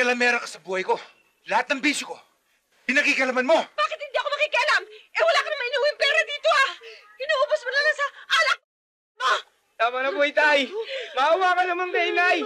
lalamera ka sa buhay ko. Lahat ng bisyo ko, pinakikalaman mo. Bakit hindi ako makikialam? Eh, wala ka naman inuwing pera dito, ah! Inuubos mo na lang sa alak mo! Tama na po, Itay. Maawa ka naman kay Inay.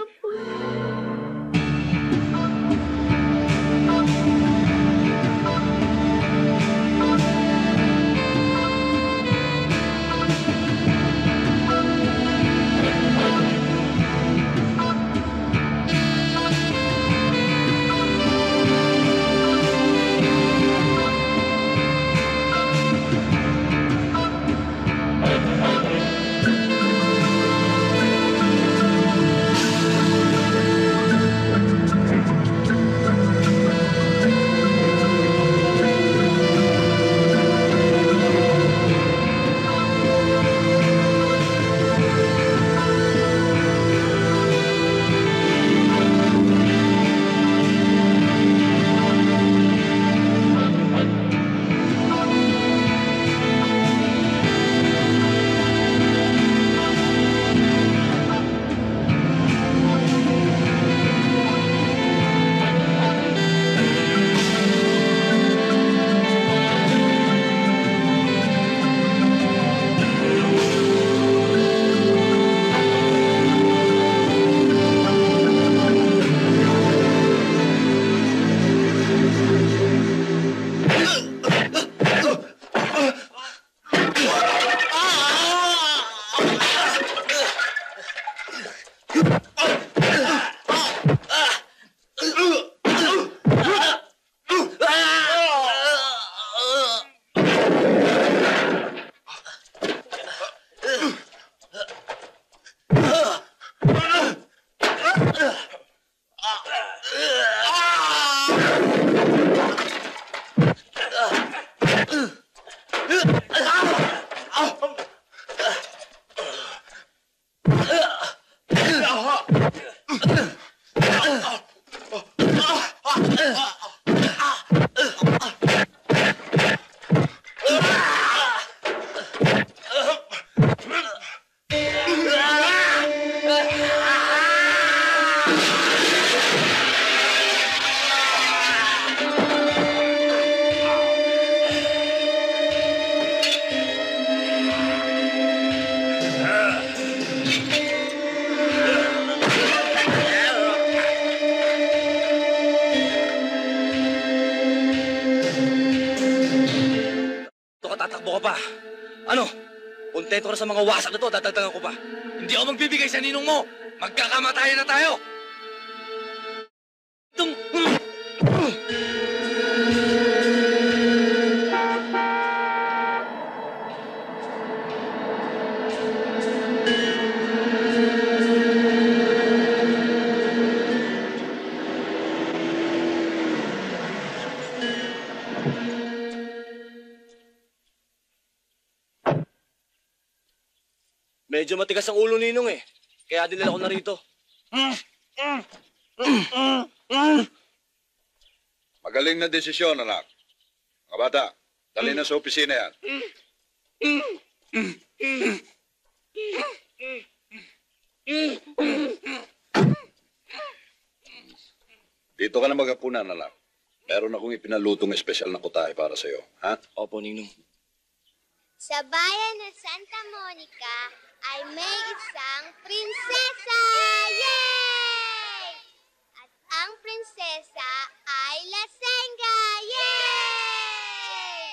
Kontento ka na sa mga wasak na to, dadagdagan ko pa. Hindi ako magbibigay sa ninong mo. Magkakamatayan na tayo. Medyo matigas ang ulo ninong eh. Kaya dinala ko na rito. Magaling na desisyon, anak. Mga bata, dali na sa opisina yan. Dito ka na maghapunan, anak. Meron akong ipinalutong espesyal na kutahe para sa'yo. Ha? Opo, ninong. Sa bayan ng Santa Monica ay may isang prinsesa! Yay! At ang prinsesa ay Lasenga! Yay!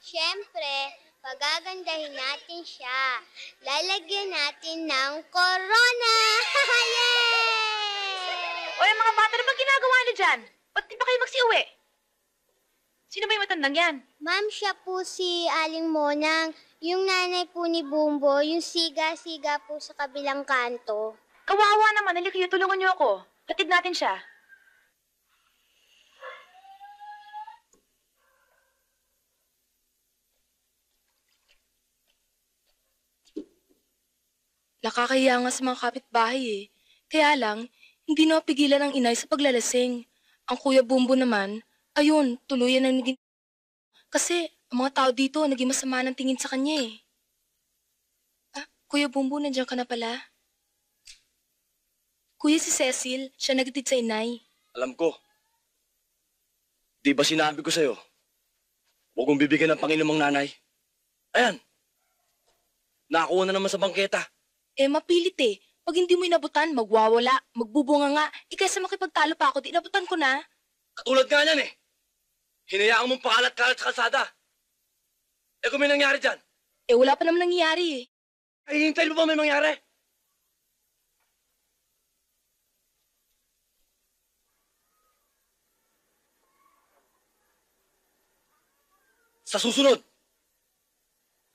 Siyempre, pagagandahin natin siya. Lalagyan natin ng corona! Yay! O yung mga bata, na ba ginagawa niyo dyan? Ba't di ba kayo magsiuwi? Sino ba yung matandang yan? Ma'am, siya po si Aling Monang. Yung nanay po ni Bumbo, yung siga-siga po sa kabilang kanto. Kawawa naman, halika kayo, tulungan niyo ako. Hatid natin siya. Nakakahiya nga sa mga kapitbahay eh. Kaya lang, hindi na mapigilan ang inay sa paglalasing. Ang Kuya Bumbo naman, ayun, tuluyan ang naging... Kasi ang mga tao dito naging masama ng tingin sa kanya eh. Ah, Kuya Bumbo, nandiyan ka na pala. Kuya, si Cecil, siya nagtitid sa inay. Alam ko. Di ba sinabi ko sa'yo, huwag mong bibigyan ng Panginoong nanay? Ayan. Nakakuha na naman sa bangketa. Mapilit eh. Pag hindi mo inabutan, magwawala, magbubunga nga. Kaysa makipagtalo pa ako, di inabutan ko na. Katulad nga niyan eh. Hinayaan mong pakalat-kalat sa kalsada. Kung may nangyari dyan? Wala pa naman nangyayari eh. Ay, hintayin mo ba may mangyari? Sa susunod,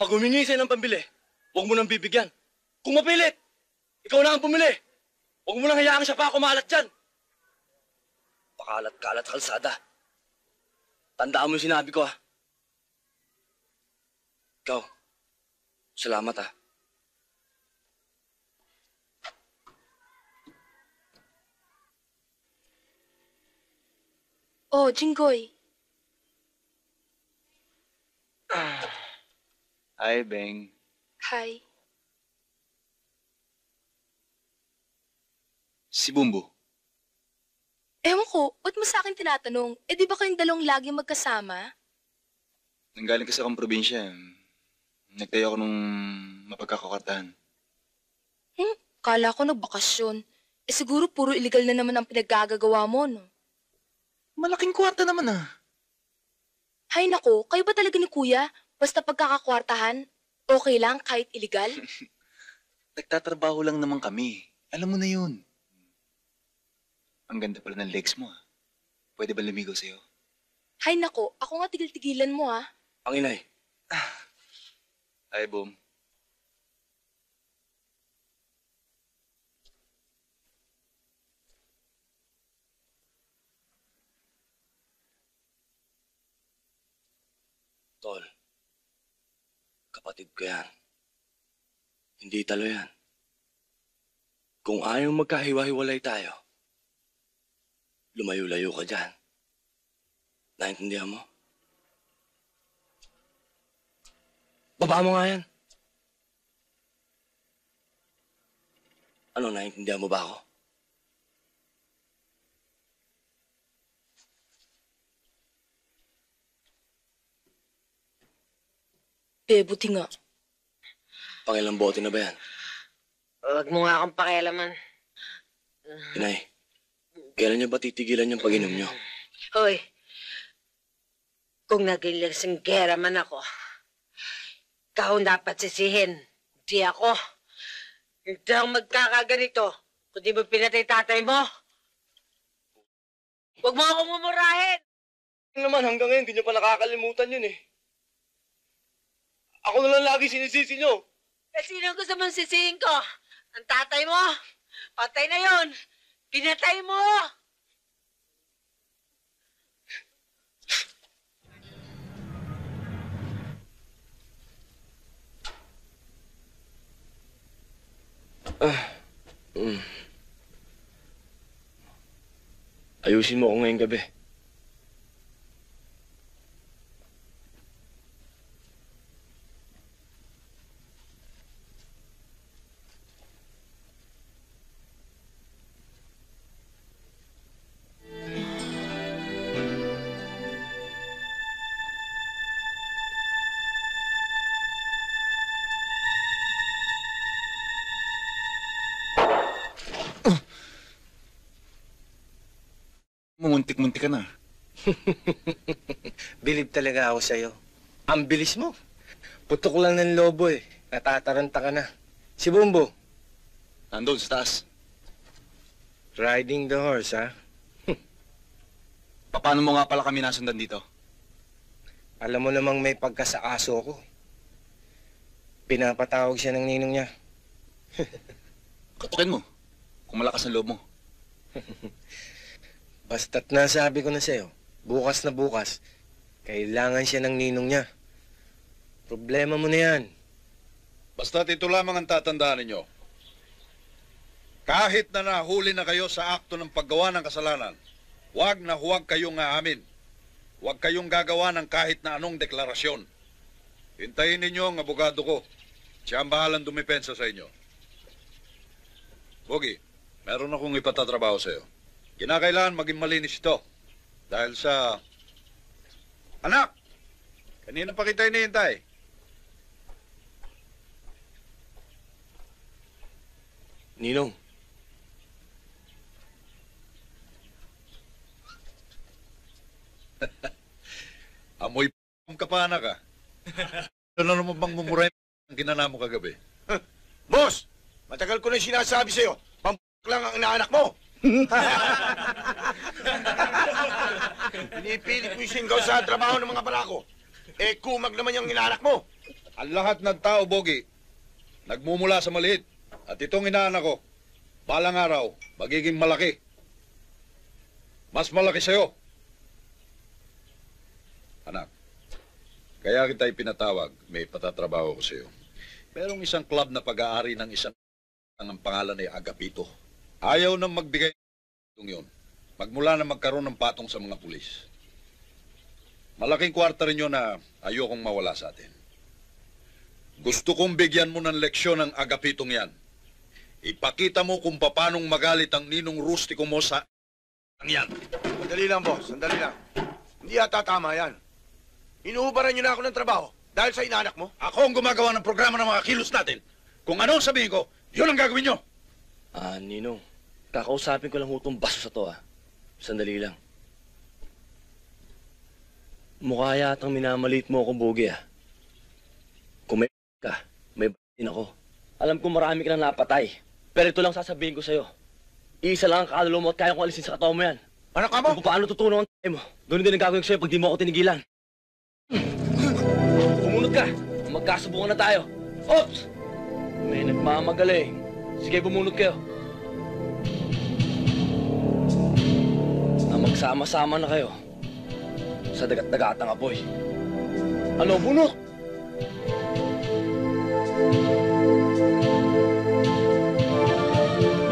pag humingi sa'yo ng pambili, huwag mo nang bibigyan. Kung mapilit, ikaw na ang pumili. Huwag mo nang hayaan siya pa kumalat dyan. Pakalat-kalat sa kalsada. Tandaan mo yung sinabi ko, ha? Ikaw, salamat, ha? Oh, Jinggoy. Hi, Beng. Hi. Si Bumbo. Ewan ko, ba't mo sa akin tinatanong? Di ba kayong dalawang lagi magkasama? Nanggaling kasi akong probinsya. Nagtayo ako nung mapagkakakartahan. Kala ko nagbakasyon. Siguro puro illegal na naman ang pinaggagawa mo, no? Malaking kwarta naman ah. Hay nako, kayo ba talaga ni Kuya? Basta pagkakakwartahan, okay lang kahit illegal? Nagtatrabaho lang naman kami. Alam mo na yun. Ang ganda pala ng legs mo ah. Pwede ba lumigaw sa'yo? Hay nako, ako nga tigil-tigilan mo ah. Ang inay. Hi, Boom. Tol, kapatid ko yan. Hindi talo yan. Kung ayaw magkahiwa-hiwalay tayo, lumayo-layo ka dyan. Naintindihan mo? Baba mo nga yan. Ano, naintindihan mo ba ako? Buti nga. Pangilang bote na ba yan? Huwag mo nga akong pakialaman. Inay, kailan niyo ba titigilan yung pag-inom niyo? Hoy, kung naging lasinggera man ako, ikaw ang dapat sisihin. Hindi ako. Hindi ako magkakaganito. Kung di mo pinatay tatay mo, huwag mo akong mumurahin. Naman hanggang ngayon, hindi niyo pa nakakalimutan yun eh. Ako na lang lagi sinisisi niyo. Sino gusto mong sisihin ko? Ang tatay mo? Patay na yon. Pinatay mo! Ayusin mo ako ngayong gabi. Muntik-muntik ka na. Bilib talaga ako sa'yo. Ang bilis mo. Putok lang ng lobo eh. Natataranta ka na. Si Bumbo, Nandun sa taas. riding the horse, ha? Paano mo nga pala kami nasundan dito? Alam mo namang may pagkasaaso ko. Pinapatawag siya ng ninong niya. Katukin mo. Kung malakas ang loob mo. Basta't nasabi ko na sa'yo, bukas na bukas, kailangan siya ng ninong niya. Problema mo na yan. Basta't ito lamang ang tatandaan ninyo. Kahit na nahuli na kayo sa akto ng paggawa ng kasalanan, huwag na huwag kayong aamin. Huwag kayong gagawa ng kahit na anong deklarasyon. Hintayin ninyo ang abogado ko. Siya ang bahalang dumipensa sa inyo. Bogi, meron akong ipatatrabaho sa iyo. Kinakailangan maging malinis ito. Dahil sa... Anak! Kanina pa kita hinihintay. Ninong, Amoy ka pa, anak, ah. Ano naman bang mumuray ang ginana mo kagabi? Boss, matagal ko na sinasabi sa'yo, lang ang inaanak mo. Pinipilit mo yung singgaw sa trabaho ng mga barako. Eh, kumag naman yung inaanak mo. Ang lahat ng tao, Bogi, nagmumula sa maliit. At itong inaanak ko, balang araw, magiging malaki. Mas malaki sa'yo. Anak, kaya kita ipinatawag, may patatrabaho ko sa'yo. Merong isang club na pag-aari ng isang ang pangalan ay Agapito. Ayaw nang magbigay ng yun. Magmula na magkaroon ng patong sa mga pulis. Malaking kwarta rin yun na ayokong mawala sa atin. Gusto kong bigyan mo ng leksyon ang Agapitong yan. Ipakita mo kung paanong magalit ang ninong rustiko mo sa ang yan. Sandali lang, boss. Sandali lang. Hindi yata tama yan. Inuubaran niyo na ako ng trabaho dahil sa inaanak mo. Ako ang gumagawa ng programa ng mga kilos natin. Kung ano ang sabihin ko, yun ang gagawin nyo. Ninong, kakausapin ko lang ho itong baso sa to, Sandali lang. Mukha yatang minamaliit mo ako, Bogi, Kung may ka, may din ako. Alam ko marami ka nang napatay. Pero ito lang sasabihin ko sa'yo. Iisa lang ang kaluluwa mo at kaya kong alisin sa katawan mo yan. Anak ka mo? Kung paano tutunan ang tayo mo. Ganun din ang gagawin ko sa'yo pag di mo ako tinigilan. Kumunod ka. Magkasubukan na tayo. Ops! May nagmamagaling. Sige, bumunod kayo. Magsama-sama na kayo sa dagat-dagatang apoy. Ano, bunot?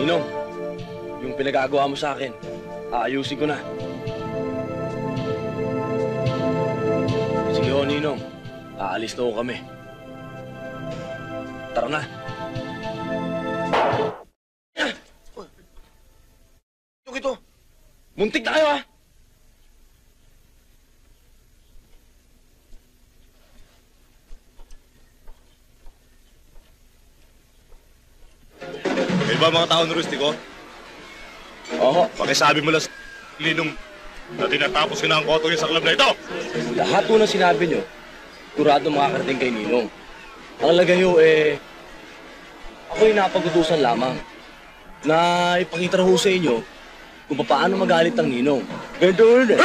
Ninong, yung pinagagawa mo sa akin, aayusin ko na. Sige ho, Ninong. Aalis na ho kami. Tara na. Ito. Muntik na kayo, Kayo ba mga tao ng rustiko? Oo. Pakisabi mo lang sa Ninong na tinatapos ko na ang koto niya sa club na ito. Lahat po ng sinabi nyo, kurado makakarating kay Ninong. Ang lagay nyo, ako'y napagutusan lamang na ipakita na ho sa inyo kung paano magalit ang Ninong. Ganito ulit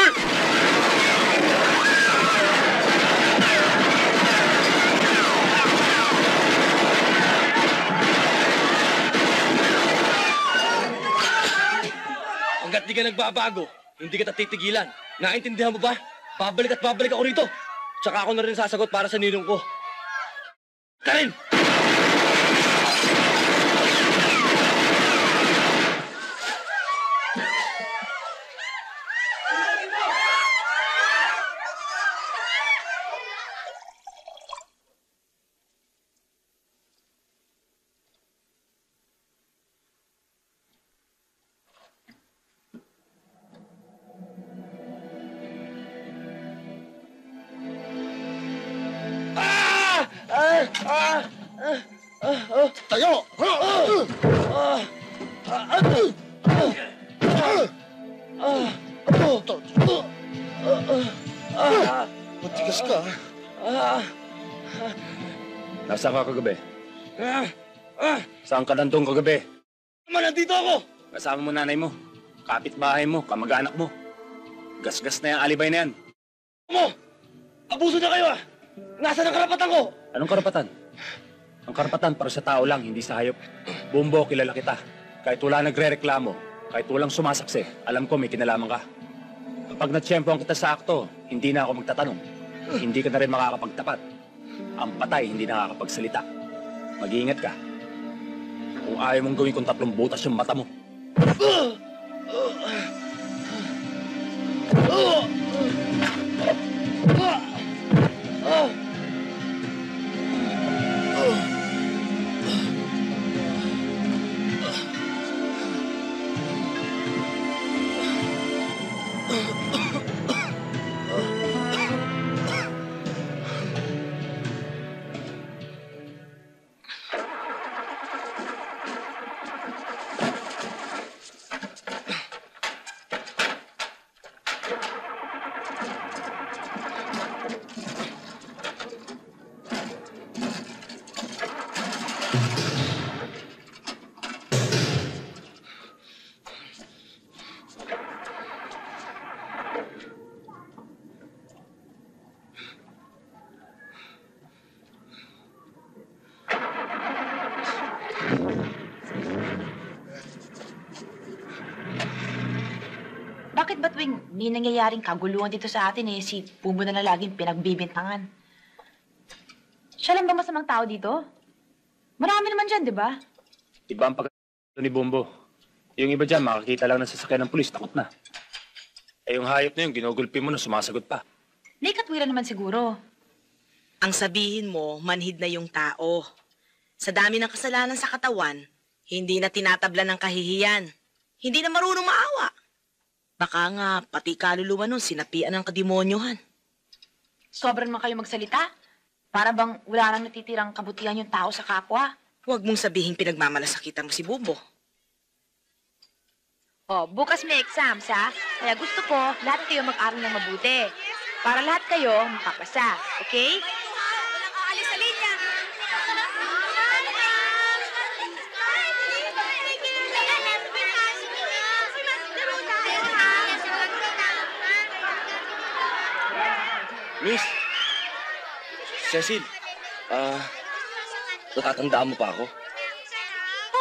Hanggat di ka nagbabago, hindi kita titigilan. Naintindihan mo ba? Babalik at babalik ako rito. Tsaka ako na rin sasagot para sa Ninong ko. Karin! Tayo! Matigas ka. Nasaan ka kagabi? Saan ka nandun kagabi? Naman, nandito ako! Kasama mo nanay mo, kapitbahay mo, kamag-anak mo. Gasgas na yung alibay na yan. Mo! Abuso na kayo, Nasaan ang karapatan ko? Anong karapatan? Ang karapatan para sa tao lang, hindi sa hayop. Bumbo, kilala kita. Kahit wala nagre-reklamo, kahit walang sumasaksi, alam ko may kinalaman ka. Kapag natsyempohan kita sa akto, hindi na ako magtatanong. Hindi ka na rin makakapagtapat. Ang patay, hindi nakakapagsalita. Mag-iingat ka. Kung ayaw mong gawin kung 3 butas yung mata mo. Bakit ba tuwing may nangyayaring kaguluhan dito sa atin si Bumbo na lang laging pinagbibintangan? Siya lang ba masamang tao dito? Marami naman dyan, di ba? Iba ang ni Bumbo. Yung iba dyan, makakita lang ng sasakyan ng pulis, takot na. Eh yung hayop na yun, ginugulpi mo na, sumasagot pa. May katwiran naman siguro. Ang sabihin mo, manhid na yung tao. Sa dami ng kasalanan sa katawan, hindi na tinatabla ng kahihiyan. Hindi na marunong maawa. Baka nga, pati kaluluwa nun, sinapian ng kademonyohan. Sobrang man kayo magsalita. Para bang wala nang natitirang kabutihan yung tao sa kapwa. Huwag mong sabihin pinagmamalasakitan mo si Bumbo. Oh, bukas may exams, ha? Kaya gusto ko, lahat kayo mag-aral ng mabuti. Para lahat kayo makapasa, okay? Walang aalis sa linya. Miss! Cecil! Natatandaan mo pa ako?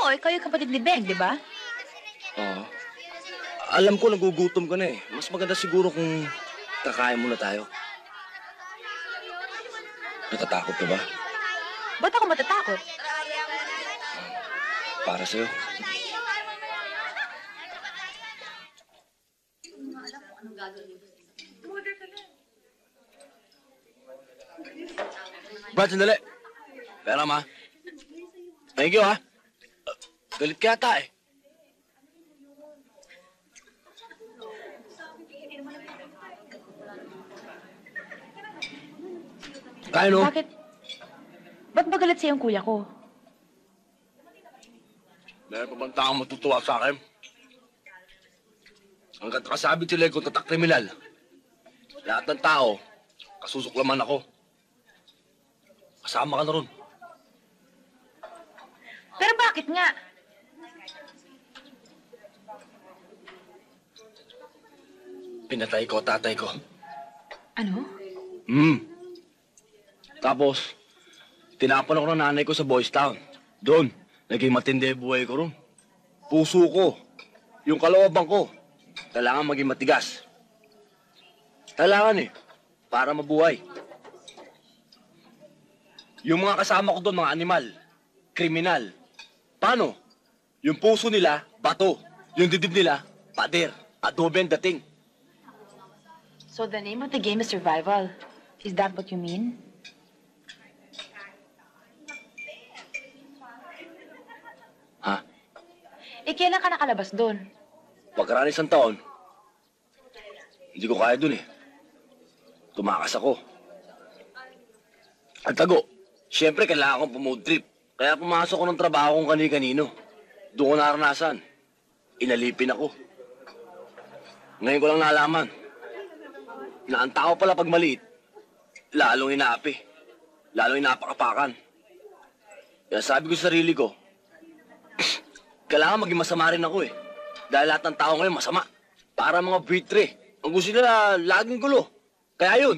Oo, ikaw yung kapatid ni Beng, di ba? Oo. Alam ko nagugutom ka na eh. Mas maganda siguro kung kakain muna tayo. Natatakot ka ba? Ba't ako matatakot? Para sa'yo. Brad, sandali. Pera, ma. Thank you, ha. Galit ka yata eh. Kaya no? Bakit? Ba't magalit sa'yo yung kuya ko? Meron pa bang taong matutuwa sa akin? Hanggat nakasabit sila kung tatak kriminal. Lahat ng tao, kasusuklaman ako. Kasama ka na ron. Pero bakit nga? Pinatay ko, tatay ko. Ano? Tapos, tinapan ako ng nanay ko sa Boys Town. Doon, naging matindi ang buhay ko ron. Puso ko, yung kalooban ko, kailangan maging matigas. Kailangan para mabuhay. Yung mga kasama ko doon, mga animal, kriminal. Paano? Yung puso nila, bato. Yung dibdib nila, pader. Adobe ang dating. So the name of the game is survival. Is that what you mean? Ha? Kailan ka nakalabas doon? Pagkaraan isang taon, hindi ko kaya dun eh. Tumakas ako. At tago, siyempre kailangan kong pumood trip. Kaya pumasok ko ng trabaho kong kani-kanino. Doon ko naranasan. Inalipin ako. Ngayon ko lang nalaman na ang tao pala pag maliit, lalong inaapi. Lalong inapakapakan. Kaya sabi ko sa sarili ko, kailangan maging masama rin ako eh. Dahil lahat ng tao ngayon masama. Para mga buitre. Ang gusto nila laging gulo. Kaya yun,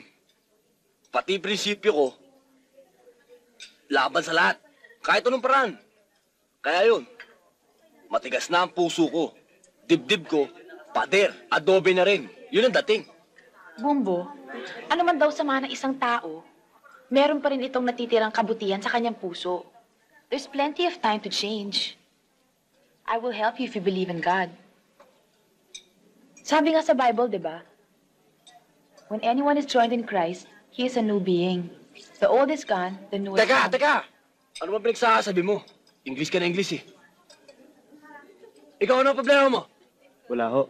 pati prinsipyo ko, laban sa lahat. Kahit anong paraan. Kaya yun, matigas na ang puso ko. Dibdib ko, pader, adobe na rin. Yun ang dating. Bumbo, ano man daw sama ng isang tao, meron pa rin itong natitirang kabutihan sa kanyang puso. There's plenty of time to change. I will help you if you believe in God. Sabi nga sa Bible, di ba? When anyone is joined in Christ, he is a new being. The old is gone, the new is come. Teka! Ano ba pinagsasabi mo? English ka na English eh. Ikaw ano ang problema mo? Wala ho.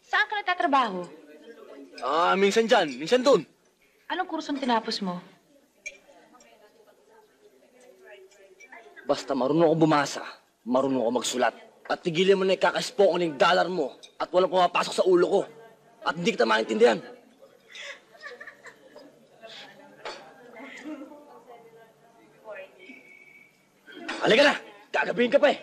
Saan ka nagtatrabaho? Minsan dyan, minsan dun. Anong kursong tinapos mo? Basta marunong ako bumasa, marunong ako magsulat. At tigilan mo na ikakaspo ko ng dollar mo at walang pumapasok sa ulo ko. At hindi kita maintindihan. Halika na! Gagabihin ka pa eh!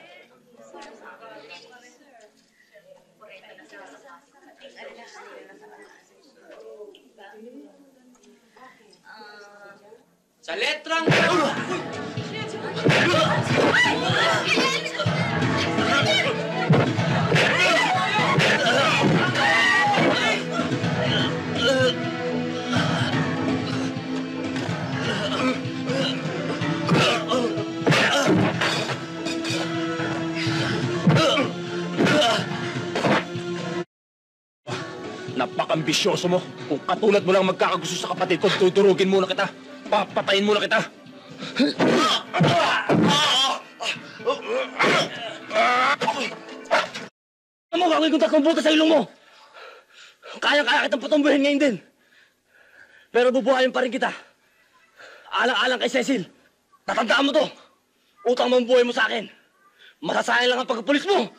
Sa letrang... Napakambisyoso mo. Kung katulad mo lang magkakagusto sa kapatid ko, tuturugin muna kita. Papatayin muna kita. Ano mo, gagawin kong tatlong butas sa ilong mo. Kaya kitang patumbuhin ngayon din. Pero bubuhayin pa rin kita. Alang-alang kay Cecil. Tatandaan mo to. Utang mo ang buhay mo sa akin. Masasayang lang ang pagkapulis mo.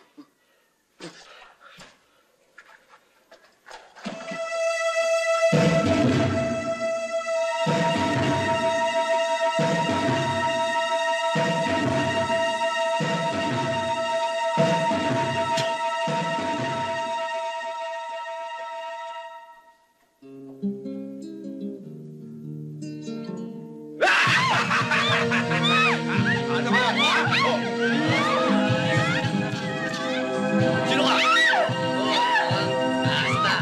Sino ka? Basta.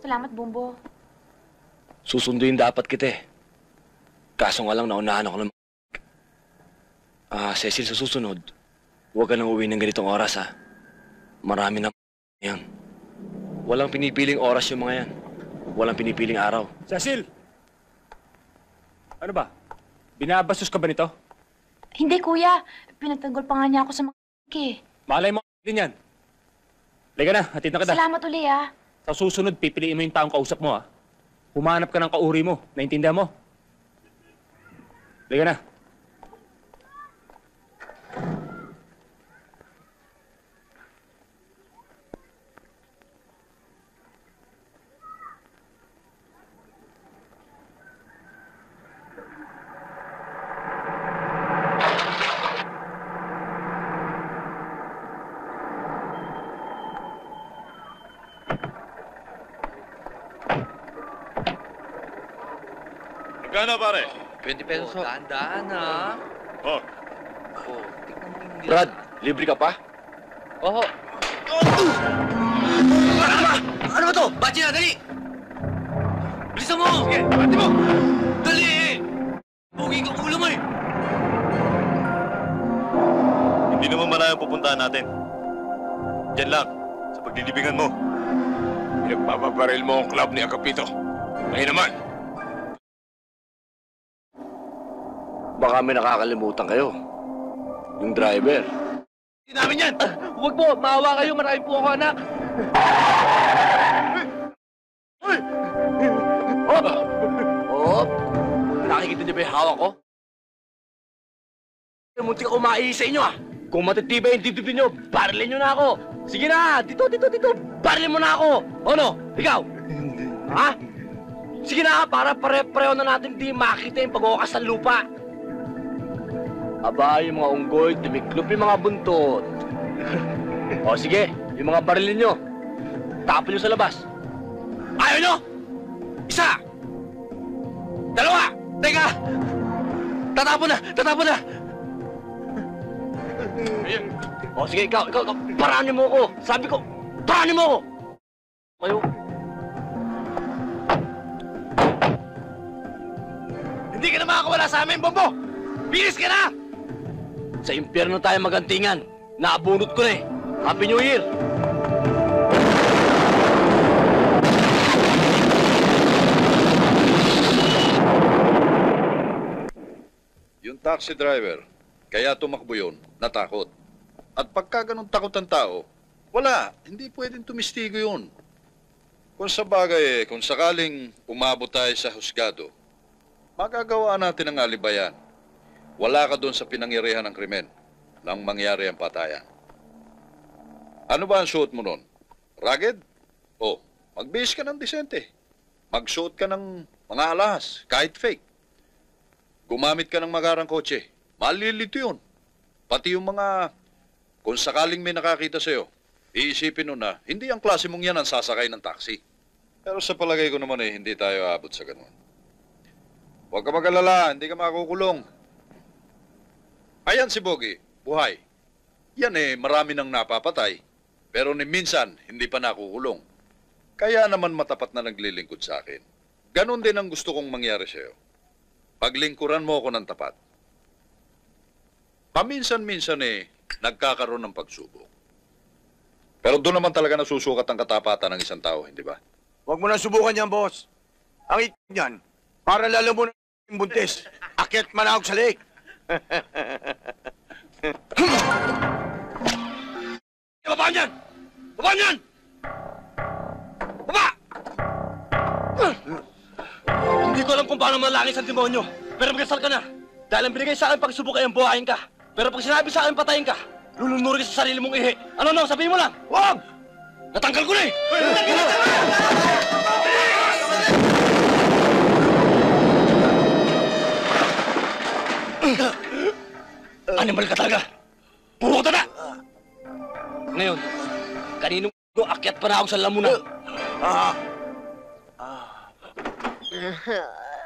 Salamat, Bumbo. Susunduin dapat kita eh. Kaso nga lang naunahan ako ng... Cecil, sa susunod, huwag ka nang uwi ng ganitong oras ha. Marami na yan. Walang pinipiling oras yung mga yan. Walang pinipiling araw. Cecil! Ano ba? Binabastos ka ba nito? Hindi, kuya. Pinagtanggol pa nga niya ako sa mga eh. Malay mo din yan. Liga na, hatid na kita. Salamat uli, ah. Sa susunod, pipiliin mo yung taong kausap mo, ha? Humanap ka ng kauri mo. Naintindihan mo? Liga na. Magkano, pare? 20 pesos ho. Daan ha. Oh. Brad, libre ka pa? Oo. Ano ba to? Bachi na, dali! Bilisan mo! Sige, bati mo! Dali! Pugi ka ulo mo eh! Hindi naman malayo ang pupuntahan natin. Diyan lang, sa paglilibingan mo. Pinagpapabaril mo ang club ni Agapito. Ngayon naman. Baka may nakakalimutan kayo. Yung driver. Hindi namin yan! Huwag po! Maawa kayo! Marami po ako anak! Oh! Nakikita niyo ba yung hawak ko? Muntik ako maihi sa inyo ah! Kung matitibay yung dibdib niyo, barilin niyo na ako! Sige na! Dito! Barilin mo na ako! Ano? Ikaw? Ha? Sige na! Para pare-pareho na natin di makita yung pag-uwakas ng lupa! Aba, yung mga unggoy, tumiklop yung mga buntot. O sige, yung mga barilin nyo, tapon nyo sa labas. Ayaw nyo! Isa! Dalawa! Teka! Tatapon na! O sige, ikaw, paranin mo ako. Sabi ko, paranin mo ako! Kayo. Hindi ka na makakawala sa amin, Bombo! Bilis ka na! Sa impyerno tayo magantingan. Naabunot ko na eh. Happy New Year! Yung taxi driver, Kaya tumakbo yun, natakot. At pagka ganun takot ang tao, wala, hindi pwedeng tumistigo yun. Kung sa bagay, kung sakaling umabot tayo sa husgado, magagawa natin ang alibayan. Wala ka doon sa pinangyarihan ng krimen nang mangyari ang patayan. Ano ba ang suot mo nun? Rugged? O, magbihis ka ng disente. Magsuot ka ng mga alahas, kahit fake. Gumamit ka ng magarang kotse. Malilito yun. Pati yung mga, kung sakaling may nakakita sa'yo, iisipin nun na, hindi ang klase mong yan ang sasakay ng taxi. Pero sa palagay ko naman hindi tayo aabot sa ganun. Huwag ka mag-alala, hindi ka makukulong. Ayan si Bogie, buhay. Yan marami nang napapatay. Pero ni minsan, hindi pa nakukulong. Kaya naman matapat na naglilingkod sa akin. Ganon din ang gusto kong mangyari sa'yo. Paglingkuran mo ako ng tapat. Paminsan-minsan nagkakaroon ng pagsubok. Pero doon naman talaga nasusukat ang katapatan ng isang tao, hindi ba? Huwag mo na subukan yan, boss. Ang niyan, para lalo mo na yung buntis. Akit manahog sa lake. Baba niyan! Baba niyan! Baba! Hindi ko alam kung paano malangis ang demonyo. Pero magkasal ka na. Dahil ang binigay sa akin pagsubok ay ang buhayin ka. Pero pag sinabi sa akin patayin ka, lulunurin ka sa sarili mong ihi. Ano, sabihin mo lang. Wag! Natanggal ko na eh! Animal ka talaga! Puro ka na! Ngayon, kaninong akyat pa na ako sa lamunan.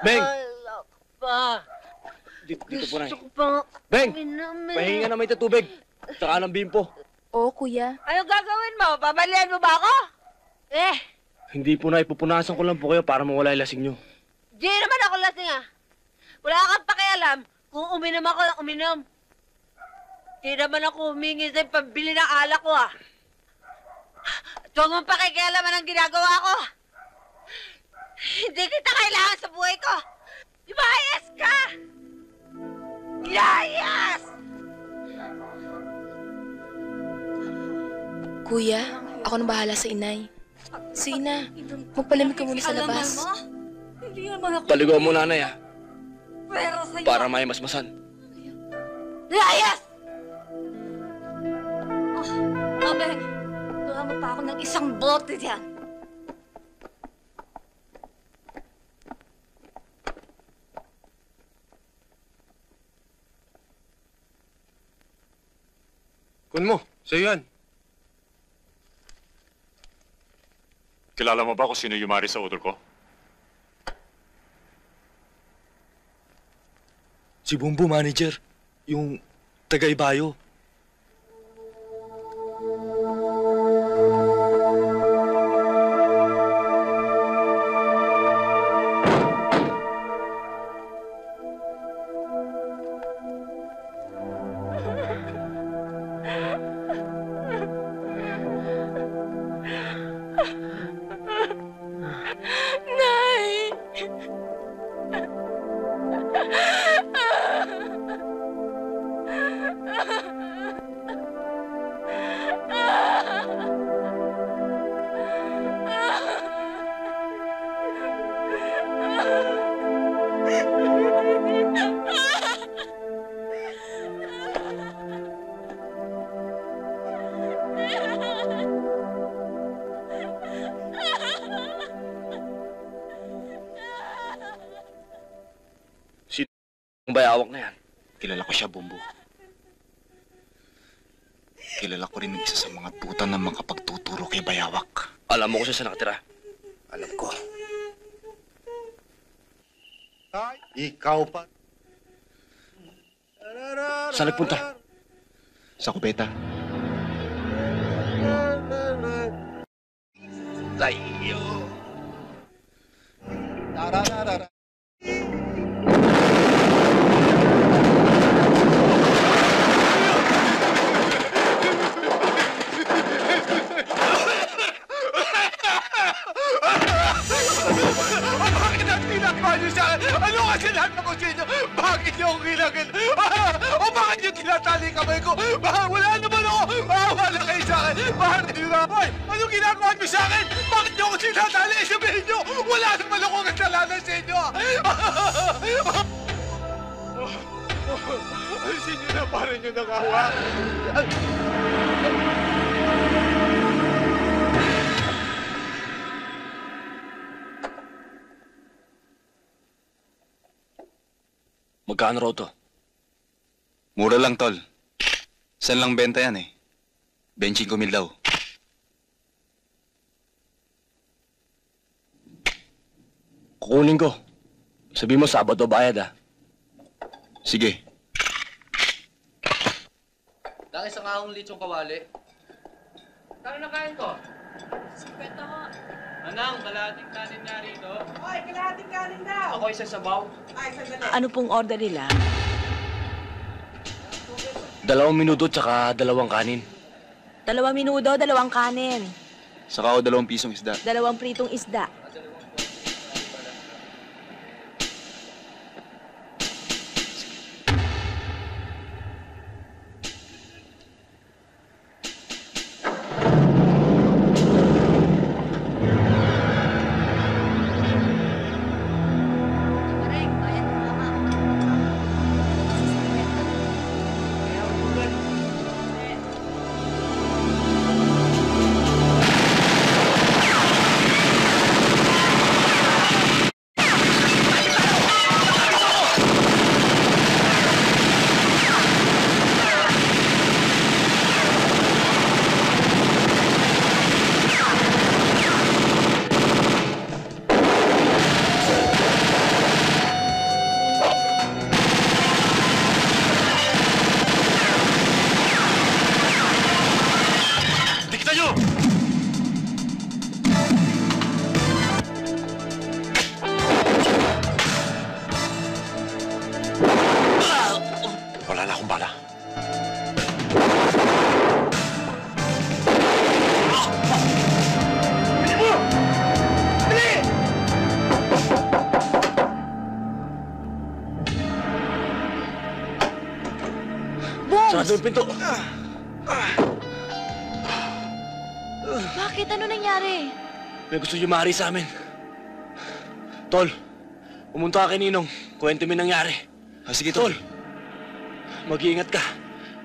Beng! Dito po na Beng! Pahinga na may tatubig. Tsaka ng bimpo. Oo, kuya. Anong gagawin mo? Babalian mo ba ako? Hindi po na, ipupunasan ko lang po kayo para mawala yung lasing nyo. Di naman ako lasing Wala kang pakialam kung uminom ako ng uminom. Di naman ako humingi sa pambili ng alak ko At huwag mong pakikialaman ang ginagawa ko. Hindi kita kailangan sa buhay ko. Imayas ka! Ilayas! Kuya, ako nang bahala sa inay. Sina, magpalamig ka muna sa labas. Hindi naman ako... Paligaw mo nanay Pero sa'yo... para may masmasan. Ilayas! Abeng, gawa mo pa ako ng isang bote diyan. Kun mo, sa'yo yan. Kilala mo ba kung sino yumari sa utol ko? Si Bumbo, manager. Yung taga-Ibayo. Ang bayawak na yan. Kilala ko siya, Bumbo. Kilala ko rin ang isa sa mga tuta na makapagtuturo kay Bayawak. Alam mo kung saan nakatira? Alam ko. Ikaw pa. Saan nagpunta? Sa kubeta. Tayo. Bakit ang tinakpan niyo sa akin? Ano kasalanan ko sa inyo? Bakit niyo ako ginagin? O bakit niyo tinatali kamay ko? Wala naman ako! Wala kayo sa akin! Bakit niyo na? Hoy! Anong ginagawa niyo sa akin? Bakit niyo ako tinatali? Sabihin niyo! Wala naman ako kasalanan sa inyo! Alisin niyo na para niyo nakawa. Magkano raw to? Mura lang, tol. Saan lang benta yan eh? 25,000 daw. Kukunin ko. Sabi mo, Sabado bayad ah. Sige. Lang isang ahong litsong kawali. Kano na kain ko? 50 ko. Anang, kalahating kanin nga rito. Hoy, kalahating kanin daw. Ako isa sabaw. Ay, sandali. Ano pong order nila? 2 minuto tsaka 2 kanin. 2 minuto, 2 kanin. Saka o 2 pisong isda. 2 pritong isda. Wala na akong bala. Sarado yung pinto. Bakit? Ano nangyari? May gusto yumari sa amin. Tol, pumunta ka kay Ninong. Kwento mo yung nangyari. Sige, tol. Mag-iingat ka.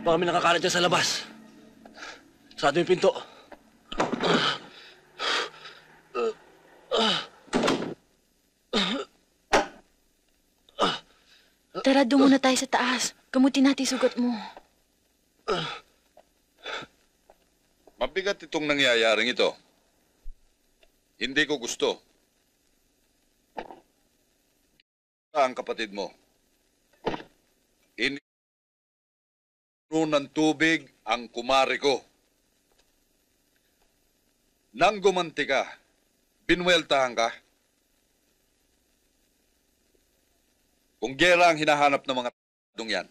Baka may nakakalat dyan sa labas. Sarado yung pinto. Tara, doon muna tayo sa taas. Gamutin natin sugat mo. Mabigat itong nangyayaring ito. Hindi ko gusto. Ang kapatid mo. Hindi ng tubig ang kumari ko. Nang gumanti ka, binweltahan ka. Kung gera ang hinahanap ng mga t***dong yan,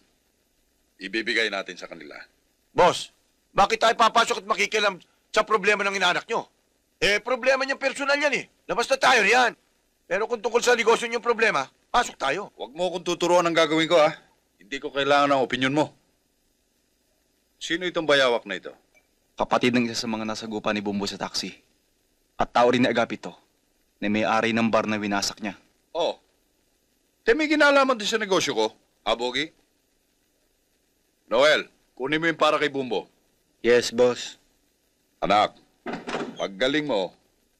ibibigay natin sa kanila. Boss, bakit tayo papasok at makikialam sa problema ng inaanak nyo? Problema niyang personal yan eh. Labas na tayo riyan. Pero kung tungkol sa negosyo niyong problema, pasok tayo. Huwag mo akong tuturuan ang gagawin ko, ha? Hindi ko kailangan ng opinyon mo. Sino itong bayawak na ito? Kapatid ng isa sa mga nasagupa ni Bumbo sa taxi. At tao rin ni Agapito, na may-ari ng bar na winasak niya. Oh, may ginalaman din sa negosyo ko, Bogi? Noel, kunin mo yung para kay Bumbo. Yes, boss. Anak, paggaling mo,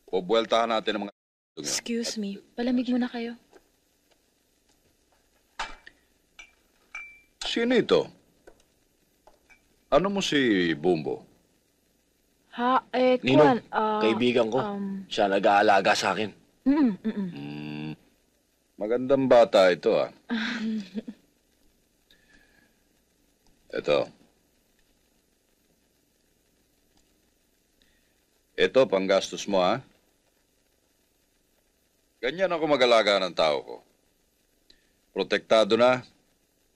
pubueltahan natin ang mga t***dong yan. Excuse me, palamig muna kayo. Sino ito? Ano mo si Bumbo? Ninong, kaibigan ko. Siya nag-aalaga sa akin. Magandang bata ito, ah. Ito. Ito, panggastos mo, ha? Ganyan ako mag-alaga ng tao ko. Protektado na,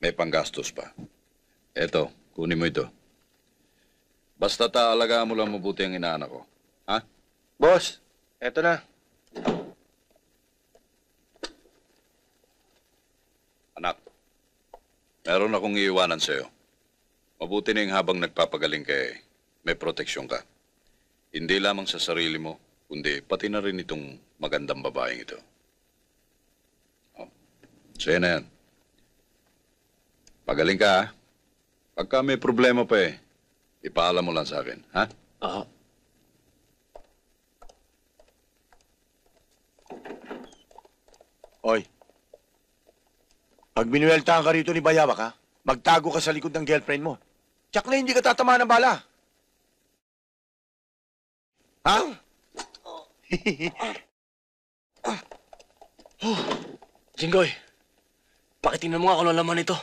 may panggastos pa. Ito, kunin mo ito. Basta taalagaan mo lang mabuti ang inaanak ko. Ha? Boss, eto na. Meron akong iiwanan sa'yo. Mabuti na yung habang nagpapagaling ka may proteksyon ka. Hindi lamang sa sarili mo, kundi pati na rin itong magandang babaeng ito. Oh. So yan na yan. Pagaling ka, ha? Pagka may problema pa ipaalam mo lang sa akin, ha? Oo. Oy. Pag binuweltahan ka rito ni Bayawak, ha? Magtago ka sa likod ng girlfriend mo. Tsak na hindi ka tatamaan ng bala. Ha? Jinggoy, pakitingnan mo nga kung ano laman ito.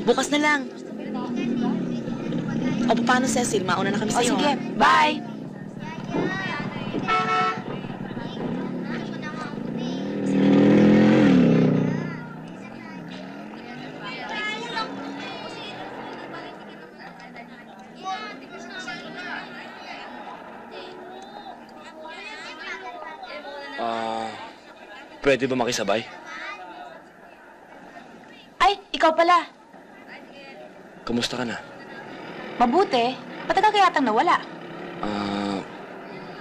Bukas na lang. O, paano, Cecil? Mauna na kami O sa'yo. sige, ha? bye! Pwede ba makisabay? Ay, ikaw pala. Kamusta ka na? Mabuti. Matagal ka yatang nawala.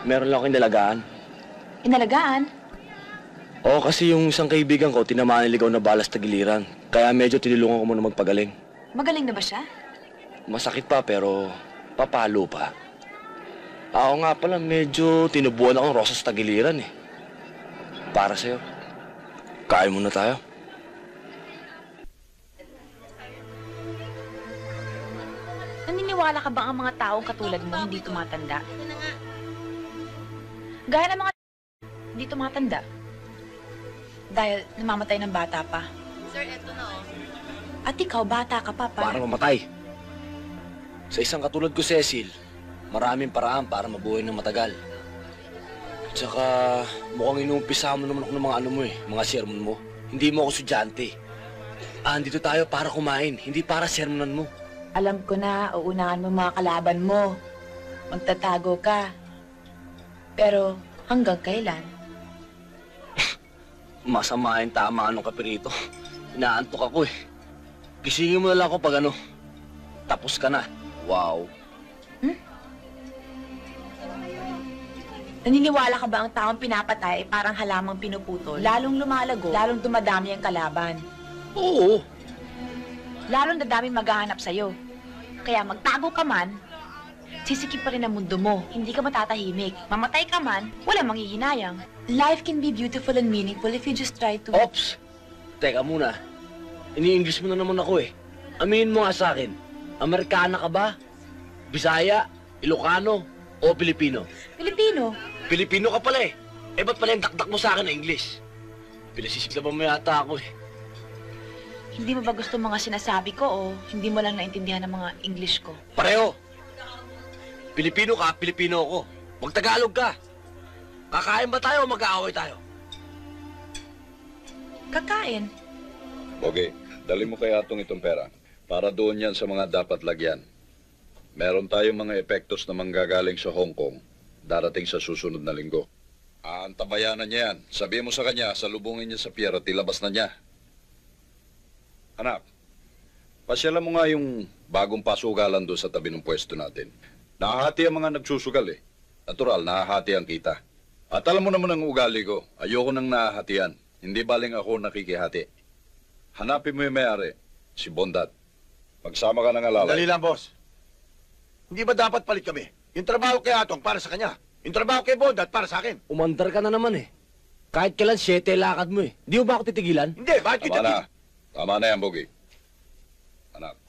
Meron lang akong inalagaan. Inalagaan? Oo, kasi yung isang kaibigan ko, tinamaan ng ligaw na balas tagiliran. Kaya medyo tinulungan ko muna magpagaling. Magaling na ba siya? Masakit pa, pero papalo pa. Ako nga pala, medyo tinubuan akong rosas tagiliran eh. Para sa'yo. Kain muna tayo. Naniniwala ka ba ang mga taong katulad mo hindi tumatanda? Gaya ng mga hindi tumatanda. Dahil namamatay ng bata pa. Sir, eto na oh. At ikaw, bata ka pa Para mamatay. Sa isang katulad ko, Cecil, maraming paraan para mabuhay ng matagal. At saka, mukhang inuumpisa mo naman ako ng mga ano mo mga sermon mo. Hindi mo ako estudyante. Andito tayo para kumain, hindi para sermonan mo. Alam ko na, uunahan mo mga kalaban mo. Magtatago ka. Pero hanggang kailan? Masama yung tama anong kapirito. Inaantok ako eh. Gisingin mo na lang ako pag ano. Tapos ka na. Wow. Naniniwala ka ba ang taong pinapatay ay parang halamang pinuputol? Lalong lumalago, lalong dumadami ang kalaban. Oo. Lalong dadami maghahanap sa'yo. Kaya magtago ka man, sisikip pa rin ang mundo mo. Hindi ka matatahimik. Mamatay ka man, walang manghihinayang. Life can be beautiful and meaningful if you just try to... Ops! Teka muna. Ini-English mo na naman ako eh. Aminin mo nga sa akin, Amerikana ka ba? Bisaya? Ilocano? O Pilipino? Pilipino. Pilipino ka pala eh. Eh ba't pala yung dakdak mo sa akin na English? Pinasisiklaban mo yata ako eh. Hindi mo ba gusto mga sinasabi ko o hindi mo lang naintindihan ang mga English ko? Pareho. Pilipino ka, Pilipino ako. Magtagalog ka. Kakain ba tayo o mag-aaway tayo? Kakain. Okay, dali mo kaya itong pera. Para doon yan sa mga dapat lagyan. Meron tayong mga epektos na manggagaling sa Hong Kong darating sa susunod na linggo. Aantabayanan niya yan. Sabihin mo sa kanya, salubungin niya sa pier at ilabas na niya. Anak, pasyalan mo nga yung bagong pasugalan doon sa tabi ng pwesto natin. Nahahati ang mga nagsusugal eh. Natural, nahahati ang kita. At alam mo naman ang ugali ko, ayoko nang nahahatian. Hindi baling ako nakikihati. Hanapin mo yung may-ari, si Bondat. Magsama ka ng alalay. Dali lang, boss. Hindi ba dapat palit kami? Yung trabaho kay Atong para sa kanya. Yung trabaho kay Bondat para sa akin. Umandar ka na naman eh. Kahit kailan 7 lakad mo eh. Di mo ba ako titigilan? Hindi, bakit kita... Tama na. Tama na yan, Bogi. Anak,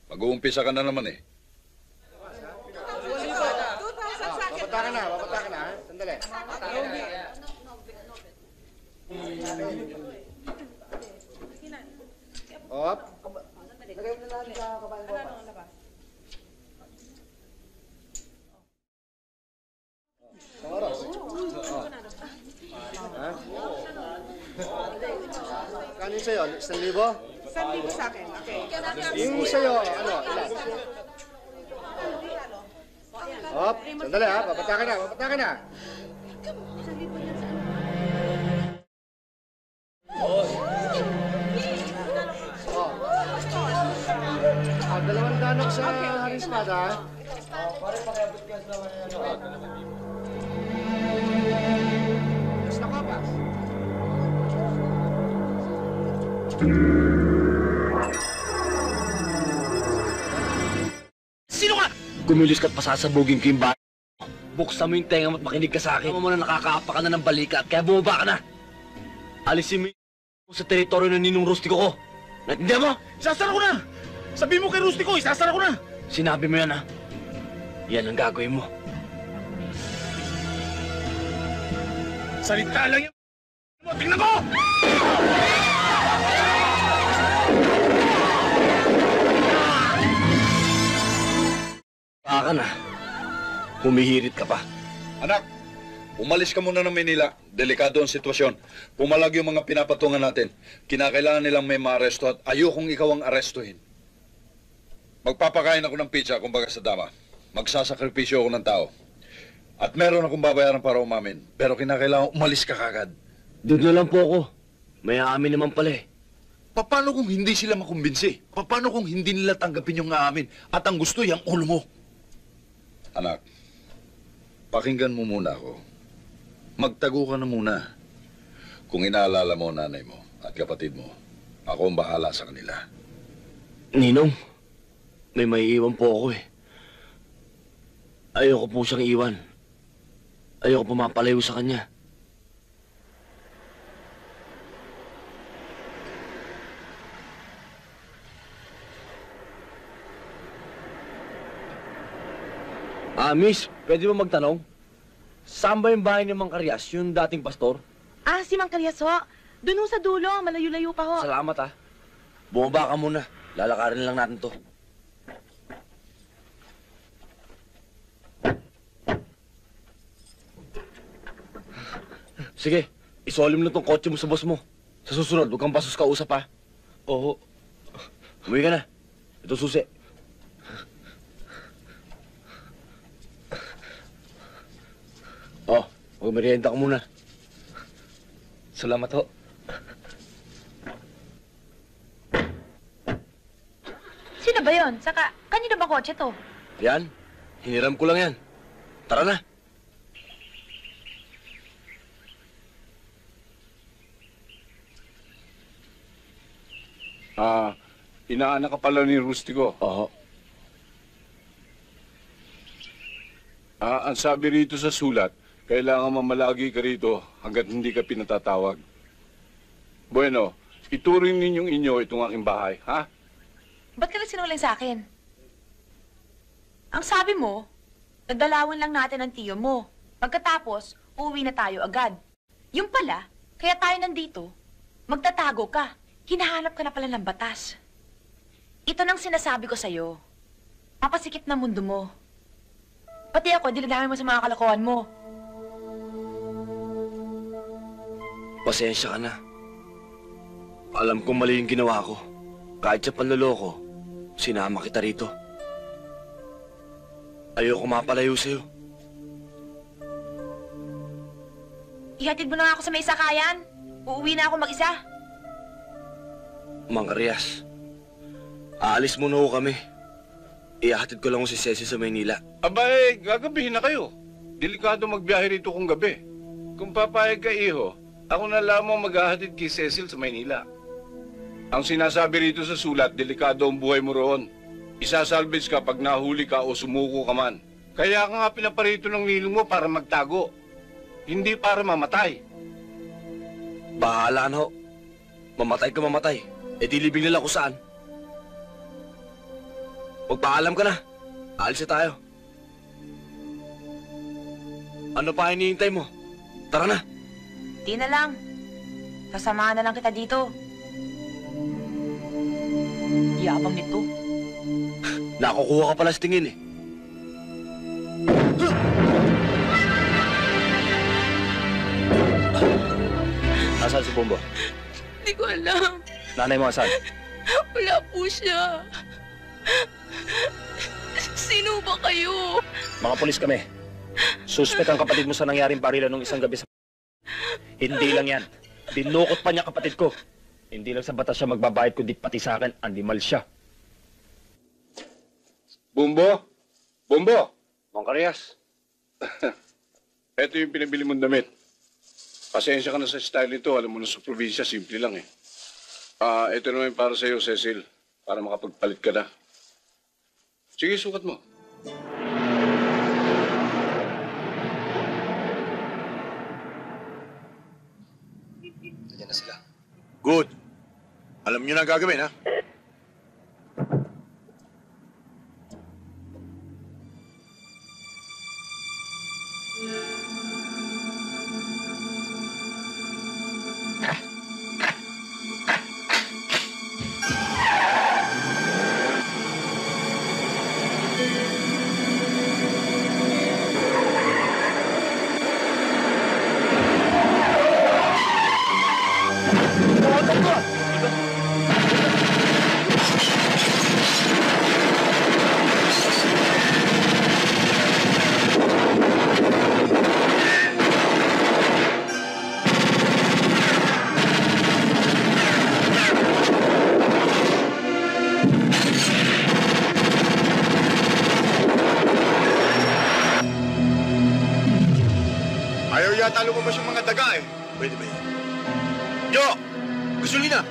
mag-uumpisa ka na naman eh. Babata ka na. Sandali. Op. Lagay mo na natin sa kabayan ko. Oras. sa'yo? 1,000? 1,000 sa akin. Okay. Yung sa'yo, ano? Ilan? Hop, sandali ha. Papatakan na, papatakan na. Dalawang danok sa harismad ha. Basta ka pa. Sino ka? Kumilos ka't pasasabugin ko yung bahay. Buksan mo yung tenga mo at makinig ka sa akin. Alam mo na nakakaapa ka na ng balikat, kaya bumaba ka na. Alisin mo yung sa teritoryo ng ninong rustiko ko. Naintindihan mo? Isasara ko na! Sabi mo kay Rusty ko, isasara ko na! Sinabi mo yan, ha? Yan ang gagawin mo. Salita lang yan! Tingnan ko! Baka na. Humihirit ka pa. Anak, umalis ka muna ng Manila. Delikado ang sitwasyon. Pumalag yung mga pinapatungan natin. Kinakailangan nilang may maaresto at ayokong ikaw ang arestuhin. Magpapakain ako ng pizza kumbaga sa dama. Magsasakripisyo ako ng tao. At meron akong babayaran para umamin. Pero kinakailangan umalis ka kagad. Doon na lang po ako. May aamin naman pala eh. Paano kung hindi sila makumbinsi? Paano kung hindi nila tanggapin yung aamin? At ang gusto yung ulo mo? Anak, pakinggan mo muna ako. Magtago ka na muna. Kung inaalala mo nanay mo at kapatid mo, ako ang bahala sa kanila. Ninong, may maiiwan po ako eh. Ayoko po siyang iwan. Ayoko pumapalayo sa kanya. Miss, pwede ba magtanong? Saan ba yung bahay ni Mang Karyas, yung dating pastor? Si Mang Karyas ho. Doon ho sa dulo, malayo-layo pa ho. Salamat ha. Bumaba ka muna. Lalakarin lang natin to. Sige, isolim na tong kotse mo sa boss mo. Sa susunod, huwag kang basos kausap ha. Oo. Umuwi ka na. Ito susi. Oh, magmerienda ka muna. Salamat ho. Sino ba yon? Saka, kanino ba kotse to? Yan, hiniram ko lang yan. Tara na. Inaanak ka pala ni Rustico. Oo. Ang sabi rito sa sulat, kailangan mamalagi ka rito hanggat hindi ka pinatatawag. Bueno, ituring ninyong inyo itong aking bahay, ha? Ba't ka nagsinungaling sa akin? Ang sabi mo, nagdalawan lang natin ang tiyo mo. Pagkatapos, uuwi na tayo agad. Yung pala, kaya tayo nandito, magtatago ka. Hinahanap ka na pala ng batas. Ito nang sinasabi ko sa'yo. Papasikip na mundo mo. Pati ako, dinadami mo sa mga kalokohan mo. Pasensya ka na. Alam kong mali yung ginawa ko. Kahit sa panloloko, sinama kita rito. Ayoko mapalayo sa'yo. Ihatid mo na nga ako sa may sakayan. Uuwi na ako mag-isa. Mang Karyas, aalis muna ho kami. Ihahatid ko lang si Cecil sa Maynila. Abay, gagabihin na kayo. Delikado magbiyahe rito kung gabi. Kung papayag ka, iho, ako na lamang maghahatid kay Cecil sa Maynila. Ang sinasabi rito sa sulat, delikado ang buhay mo roon. Isasalvage ka pag nahuli ka o sumuko ka man. Kaya ka nga pinaparito ng ninong mo para magtago. Hindi para mamatay. Bahala na ho. Mamatay ka mamatay. E di libing nila kung saan. Magpaalam ka na. Alis na tayo. Ano pa hinihintay mo? Tara na. Di na lang. Sasamahan na lang kita dito. Yabang nito. Nakukuha ka pala sa tingin eh. Nasaan si Bombo? Hindi ko alam. Nanay mo asan? Wala po siya. Sino ba kayo? Mga polis kami. Suspect ang kapatid mo sa nangyaring barilan nung isang gabi sa... Hindi lang yan. Dinukot pa niya kapatid ko. Hindi lang sa batas siya magbabayad kundi pati sa akin, animal siya. Bumbo? Bumbo? Mang Karias. Ito yung pinabili mong damit. Pasensya ka na sa style nito. Alam mo na sa probinsya, simple lang eh. Ito naman yung para sa'yo, Cecil. Para makapagpalit ka na. Sige, sukat mo. Nandiyan na sila. Good. Alam niyo na ang gagawin, ha? Ayaw yata lumabas yung mga daga eh. Pwede ba yun? Yo! Gasolina!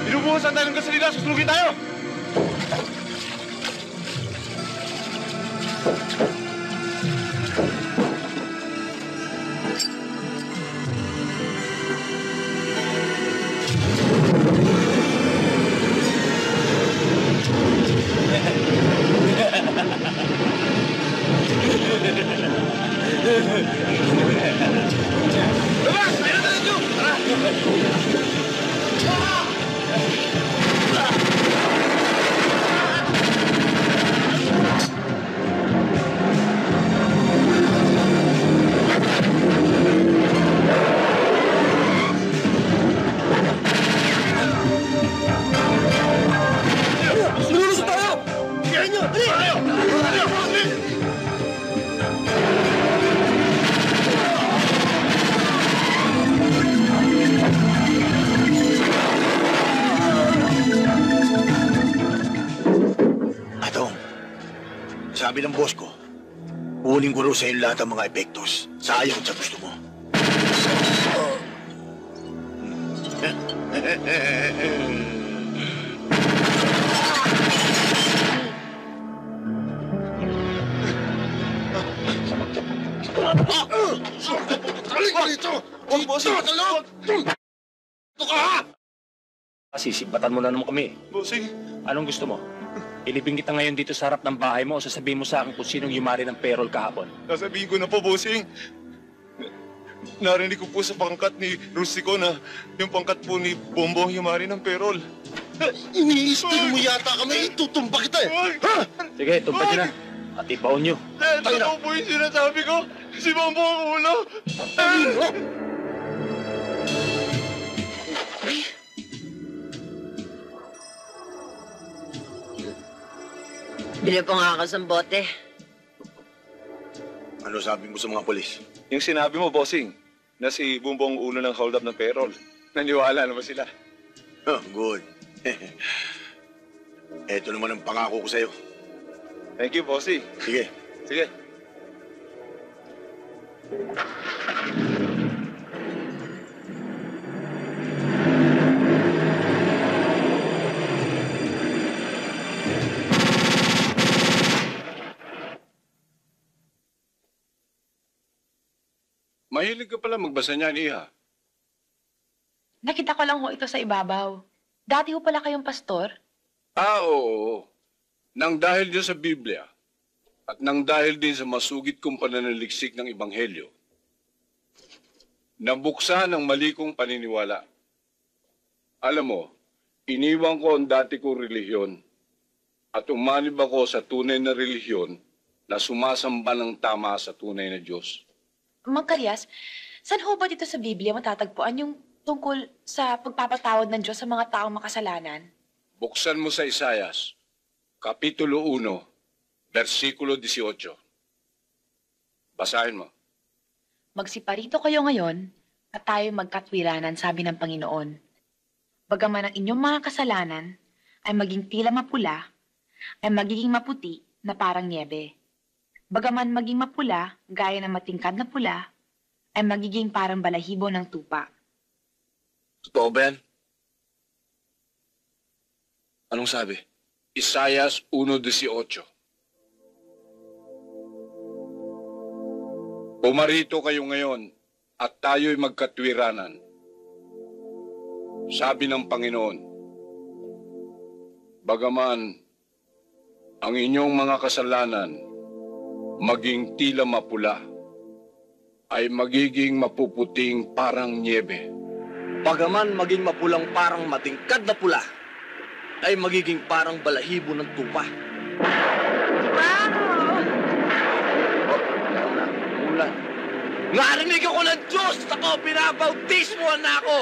Inubuhasan tayo ng gasolina, susunugin tayo! Labas! Tayo na tayo! Tara! Lululusot tayo! Kaya nyo! Tayo! Tayo! Atong, sabi ng boss ko, kunin ko rin sa lahat ang mga epektos. Sayang sa gusto mo. Halika dito! Huwag mo sa talog! Ito ka ha! Sisibatan mo na naman kami. Bossing, Anong gusto mo? Ilibing kita ngayon dito sa harap ng bahay mo o sasabihin mo sa akin kung sinong yumari ng payroll kahapon? sasabihin ko na po, bossing. Narinig ko po sa pangkat ni Rustico na yung pangkat po ni Bombo ang yumari ng payroll. Iniistin mo yata kami, itutumba kita eh! Ha? Sige, tumpad nyo na. At ibaon nyo. Ito po yung sinasabi ko. Si Bombo ang ulo. Bili po nga ako sa bote. Ano sabi mo sa mga polis? Yung sinabi mo, bossing, na si Bumbo ang ulo ng hold up ng payroll. Naniwala naman sila. Oh, good. Ito naman ang pangako ko sa'yo. Thank you, bossing. Sige. Sige. Mahilig ka pala magbasa niyan, Iha. Nakita ko lang ho ito sa ibabaw. Dati ho pala kayong pastor? Oo. Nang dahil din sa Biblia at nang dahil din sa masugid kong pananaliksik ng Ebanghelyo, nabuksan ang mali kong paniniwala. Alam mo, iniwan ko ang dati kong relihiyon at umanib ako sa tunay na relihiyon na sumasamba ng tama sa tunay na Diyos. Mang Karyas, saan ho ba dito sa Biblia matatagpuan yung tungkol sa pagpapatawad ng Diyos sa mga taong makasalanan? Buksan mo sa Isayas, Kapitulo 1, versikulo 18. Basahin mo. Magsiparito kayo ngayon at tayo magkatwiranan, sabi ng Panginoon. Bagaman ang inyong mga kasalanan ay maging tila mapula, ay magiging maputi na parang niebe. Bagaman maging mapula, gaya ng matingkad na pula, ay magiging parang balahibo ng tupa. Totoo ba yan? Anong sabi? Isayas 1:18. Pumarito kayo ngayon at tayo'y magkatwiranan. Sabi ng Panginoon, bagaman ang inyong mga kasalanan maging tila mapula, ay magiging mapuputing parang niebe. Bagaman maging mapulang parang matingkad na pula, ay magiging parang balahibo ng tupa. Mulan. Narinig ako ng Diyos! Ako, pinabautismoan na ako!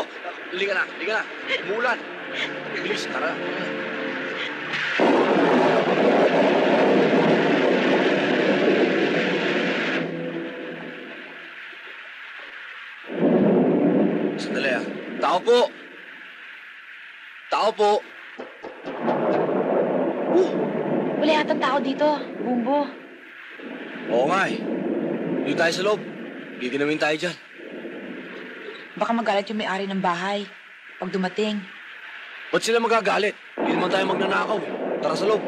Liga na, liga na. Mulan. Bilis, tara. Sandali ah. Tao po! Tao po! Wala yatang tao dito, Bumbo. Oo nga eh. Dito tayo sa loob. Giginawin tayo dyan. Baka magalit yung may-ari ng bahay pag dumating. Ba't sila magagalit? Hindi naman tayo magnanakaw eh. Tara sa loob.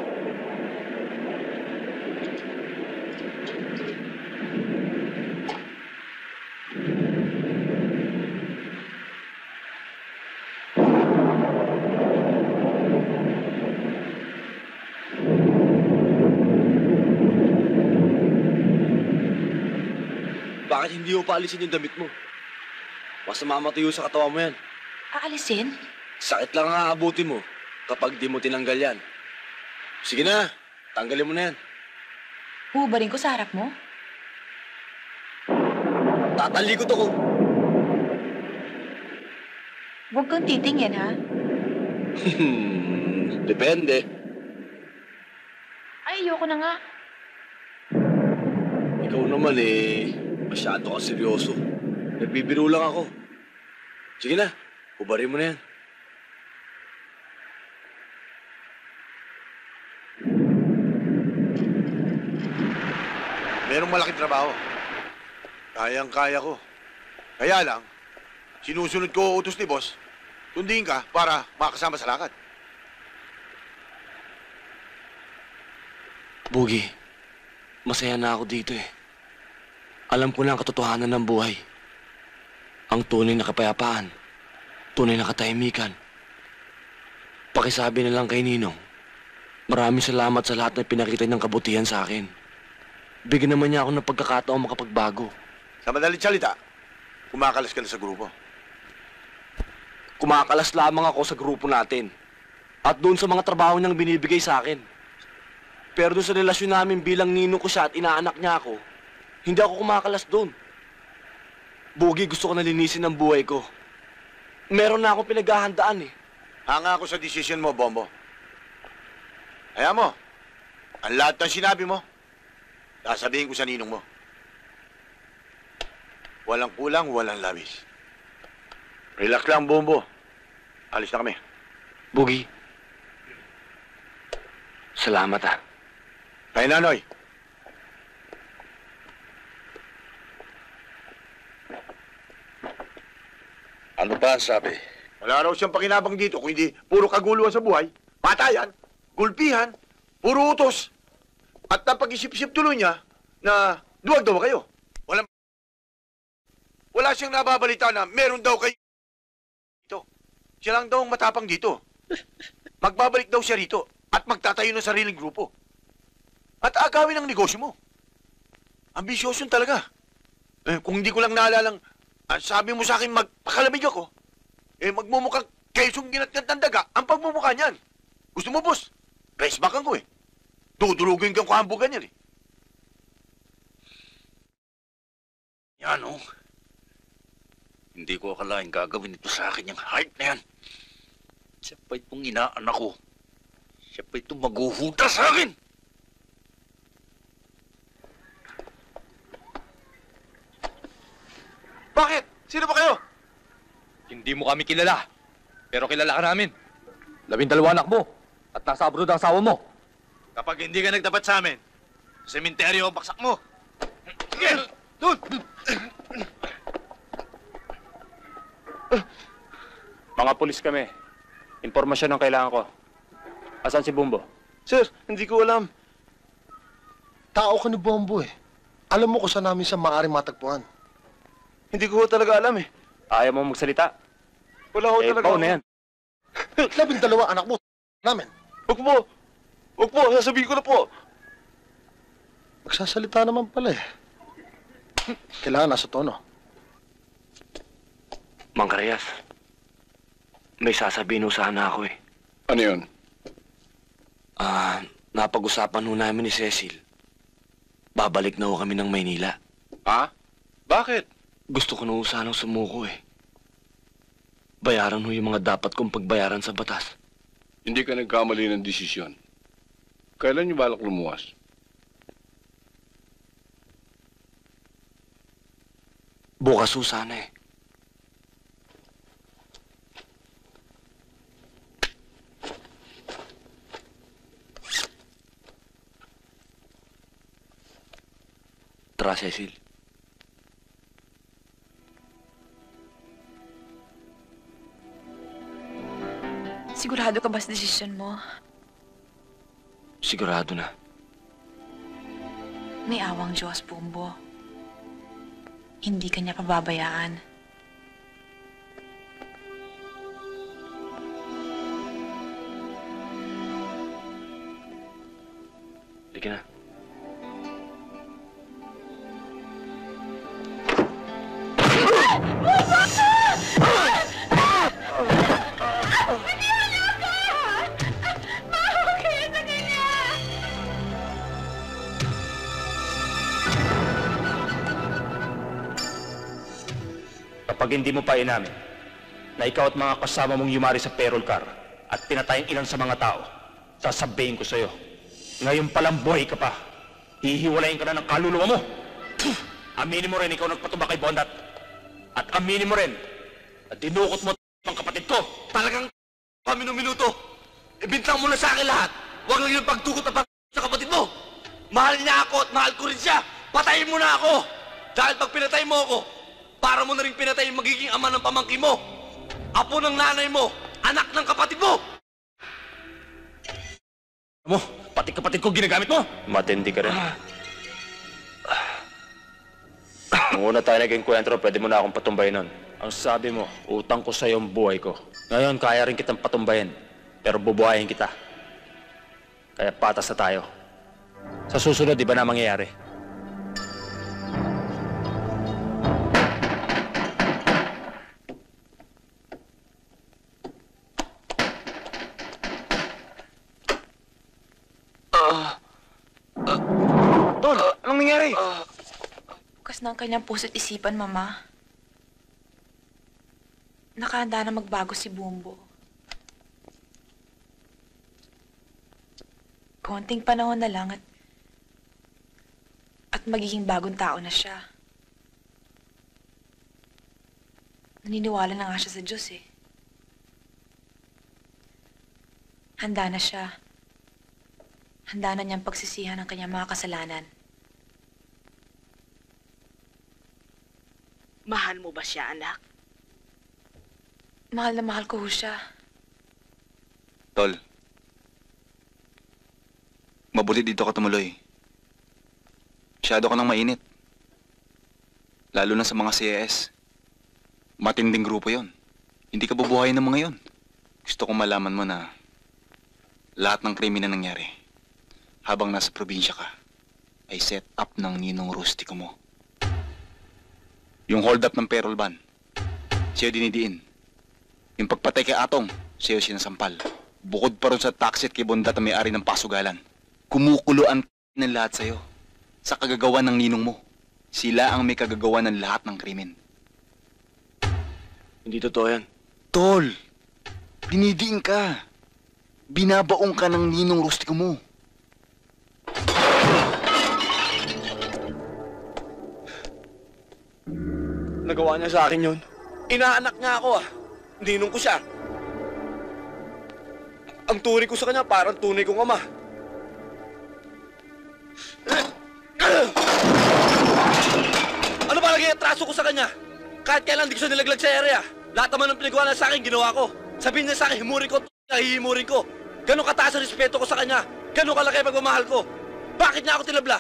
Bakit hindi mo paalisin yung damit mo? Basta mamatayo sa katawan mo yan. Aalisin? Sakit lang ang aabutin mo kapag di mo tinanggal yan. Sige na, tanggalin mo na yan. Hubarin ko sa harap mo? Tatalikod ako. Huwag kang titingin, ha? Depende. Ay, ayoko na nga. Ikaw naman eh, masyado ka seryoso. Nagbibiro lang ako. Sige na, hubarin mo na yan. Merong malaking trabaho. Kayang-kaya ko. Kaya lang, sinusunod ko utos ni boss, sundin ka para makasama sa lakad. Bugi, masaya na ako dito eh. Alam ko na ang katotohanan ng buhay. Ang tunay na kapayapaan, tunay na katahimikan. Pakisabi na lang kay Ninong, maraming salamat sa lahat na pinakita ng kabutihan sa akin. Bigyan naman niya ako ng pagkakataong makapagbago. Sa madaling salita, kumakalas ka na sa grupo. Kumakalas lamang ako sa grupo natin. At doon sa mga trabaho niyang binibigay sa akin. Pero doon sa relasyon namin bilang ninong ko siya at inaanak niya ako, hindi ako kumakalas doon. Bugi, gusto ko na linisin ang buhay ko. Meron na akong pinaghahandaan eh. Hanga ako sa desisyon mo, Bombo. Kaya mo, ang lahat ng sinabi mo, sasabihin ko sa ninong mo. Walang kulang, walang labis. Relax lang, Bombo. Alis na kami. Bugi, salamat ah. Kay Nanoy. Ano ba ang sabi? Wala raw siyang pakinabang dito kung hindi puro kaguluhan sa buhay, patayan, gulpihan, puro utos. At napag-isip-isip tuloy niya na duwag daw kayo. Wala siyang nababalita na meron daw kayo dito. Siya lang daw ang matapang dito. Magbabalik daw siya rito at magtatayo ng sariling grupo. At agawin ang negosyo mo. Ambisyoso talaga. Kung hindi ko lang naalalang, sabi mo sa akin magpakalamig ako, magmumukhang kaysong ginatgat ng daga ang pagmumukha niyan. Gusto mo, boss? Press back ko eh. Dudulugin kang kuhambugan yan eh. Yan oh. Hindi ko akalain gagawin ito sa akin yung hype na yan. Siya pa itong inaanak ko. Siya pa itong maghuhuda sa akin. Bakit? Sino ba kayo? Hindi mo kami kilala. Pero kilala ka namin. 12 anak mo. At nasa abroad ang asawa mo. Kapag hindi ka nagtapat sa amin, sa sementeryo baksak mo. Sige! Doon! Mga pulis kami. Impormasyon ang kailangan ko. Asan si Bumbo? Sir, hindi ko alam. Tao ka ni Bombo eh. Alam mo kung saan namin siya maaaring matagpuan. Hindi ko talaga alam eh. Ayaw mo magsalita? Wala ko talaga. Pao na yan. 12 anak mo namin. Huwag po. Huwag po, sasabihin ko na po. Magsasalita naman pala eh. Kailangan nasa tono. Mang Karayas, may sasabihin ho sana ako eh. Ano yun? Napag-usapan ho namin ni Cecil. Babalik na ho kami ng Maynila. Ha? Bakit? Gusto ko na ho sanang sumuko eh. Bayaran ho yung mga dapat kong pagbayaran sa batas. Hindi ka nagkamali ng desisyon. Kailan niyo balak lumuwas? Bukas ho sana eh. Tara, Cecil. Sigurado ka ba sa desisyon mo? Sigurado na. May awang Diyos, Bumbo. Hindi ka niya pababayaan. Sige na. Kapag hindi mo pa inamin na ikaw at mga kasama mong yumari sa payroll car at pinatay ang ilan sa mga tao, sasabihin ko sa'yo, ngayon palang buhay ka pa. Hihiwalayin ka na ng kaluluwa mo. Aminin mo rin ikaw nagpatubak kay Bondat. At aminin mo rin na dinukot mo ang kapatid ko. Talagang minuto. Ibintang mo na sa akin lahat. Huwag lang yung pagtukot na sa kapatid mo. Mahal niya ako at mahal ko rin siya. Patayin mo na ako. Dahil pag pinatay mo ako, para mo na rin pinatay yung magiging ama ng pamangkin mo. Apo ng nanay mo. Anak ng kapatid mo. Mo, pati kapatid ko ginagamit mo. Matindi ka rin. Nung una tayo naging kwentro, pwede mo na akong patumbayin nun. Ang sabi mo, utang ko sa'yo ang buhay ko. Ngayon, kaya rin kitang patumbayin. Pero bubuhayin kita. Kaya patas na tayo. Sa susunod, di ba na mangyayari? Tol, anong nangyari? Bukas na ang kanyang puso't isipan, Mama. Nakahanda na magbago si Bumbo. Konting panahon na lang at magiging bagong tao na siya. Naniniwala na nga siya sa Diyos eh. Handa na siya. Handa na niyang pagsisihan ang kanyang mga kasalanan. Mahal mo ba siya, anak? Mahal na mahal ko ho siya. Tol, mabuti dito ka tumuloy. Masyado ka nang mainit. Lalo na sa mga CAS. Matinding grupo yon. Hindi ka bubuhayin ng mga yon. Gusto kong malaman mo na lahat ng krimen na nangyari habang nasa probinsya ka ay set up ng ninong rustiko mo. Yung hold up ng payroll ban, siya dinidiin. Yung pagpatay kay Atong, siya sinasampal. Bukod pa rin sa taxi at kay Bondat na may-ari ng pasugalan. Kumukulo ang ng lahat sa'yo. Sa kagagawa ng ninong mo. Sila ang may kagagawa ng lahat ng krimen. Hindi totoo yan. Tol, dinidiin ka. Binabaong ka ng ninong rustiko mo. Nagawa niya sa akin yun. Inaanak niya ako ah. Ninong ko siya. Ang tunay ko sa kanya parang tunay kong ama. Ano ba lagi atraso ko sa kanya? Kahit kailan di ko siya nilaglag sa area. Lahat naman ng pinagawa niya sa akin, ginawa ko. Sabihin niya sa akin, himurin ko, hihimurin ko. Ganon kataas ang respeto ko sa kanya. Ganon kalaki ang pagmamahal ko. Bakit niya ako tinabla?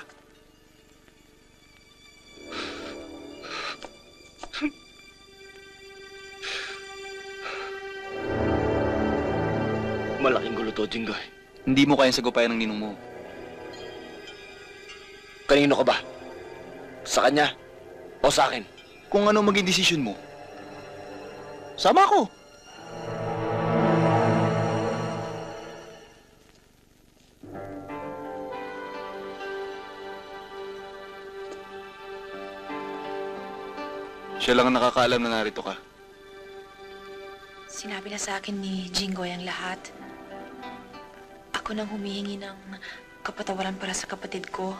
Malaking gulo to, Jinggoy. Hindi mo kayang sagupayan ng ninong mo. Kanino ka ba? Sa kanya? O sa akin? Kung ano maging desisyon mo, sama ko. Siya lang ang nakakaalam na narito ka. Sinabi na sa akin ni Jinggoy ang lahat. Ako nang humihingi ng kapatawaran para sa kapatid ko.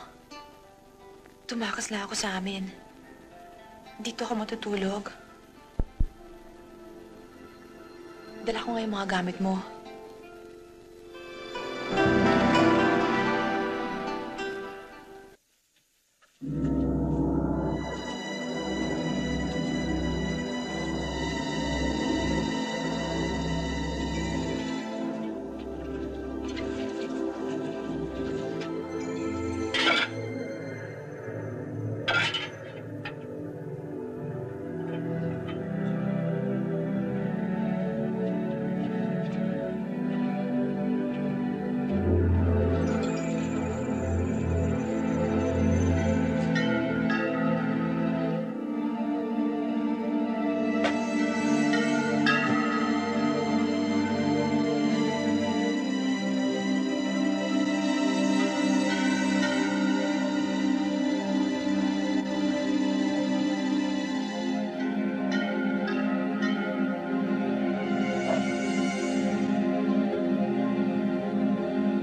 Tumakas lang ako sa amin. Dito ako matutulog. Dala ko nga yung mga gamit mo.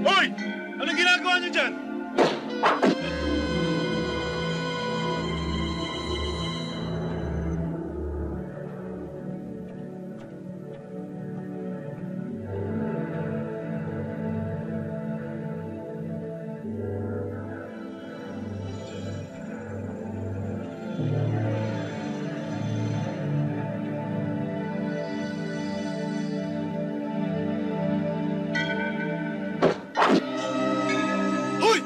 Hoy! Anong ginagawa niyo dyan? Hoy!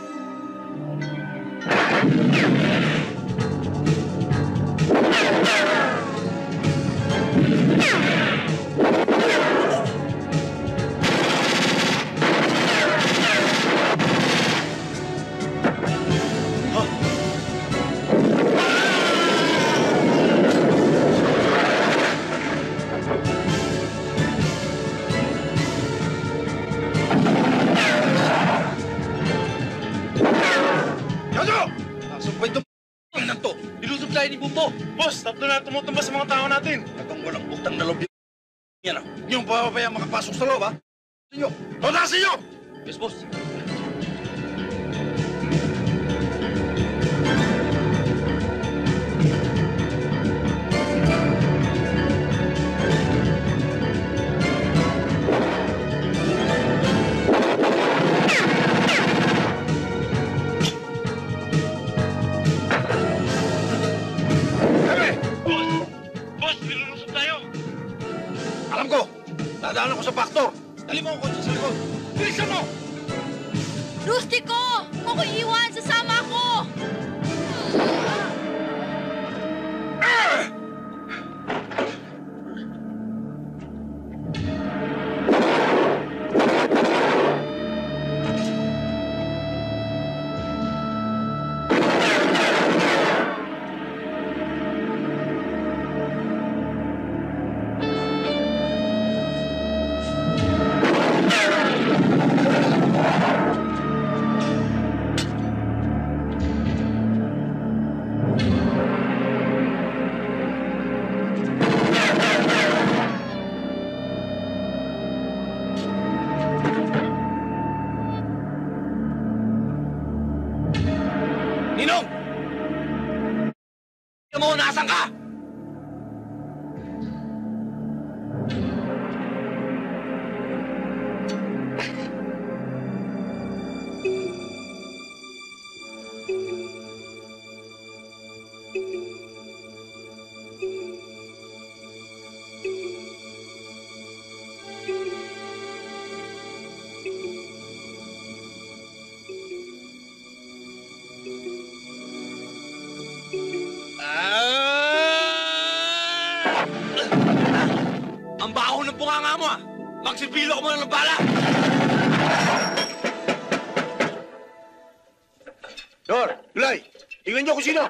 Yado! Nasumpay ito na to. Nilusupply ni Bumbo. Boss, tatlo na tumutumba sa mga tao natin. Hanggang walang butang na loob yan ah. Yung papapaya makapasok sa loob ha? Sinyo! Totasin nyo! Yes, boss. Boss, nilulusot tayo. Alam ko. Dadaan ako sa factor. Dali mo ako sa likod. Bilisan mo! Rustico! Huwag ko iwan! Sasama ko! mo, nasan ka? Ang baho ng bunganga mo, ah! Magsipilo ko muna ng bala! Dor, Tulay, tingnan niyo kung sino.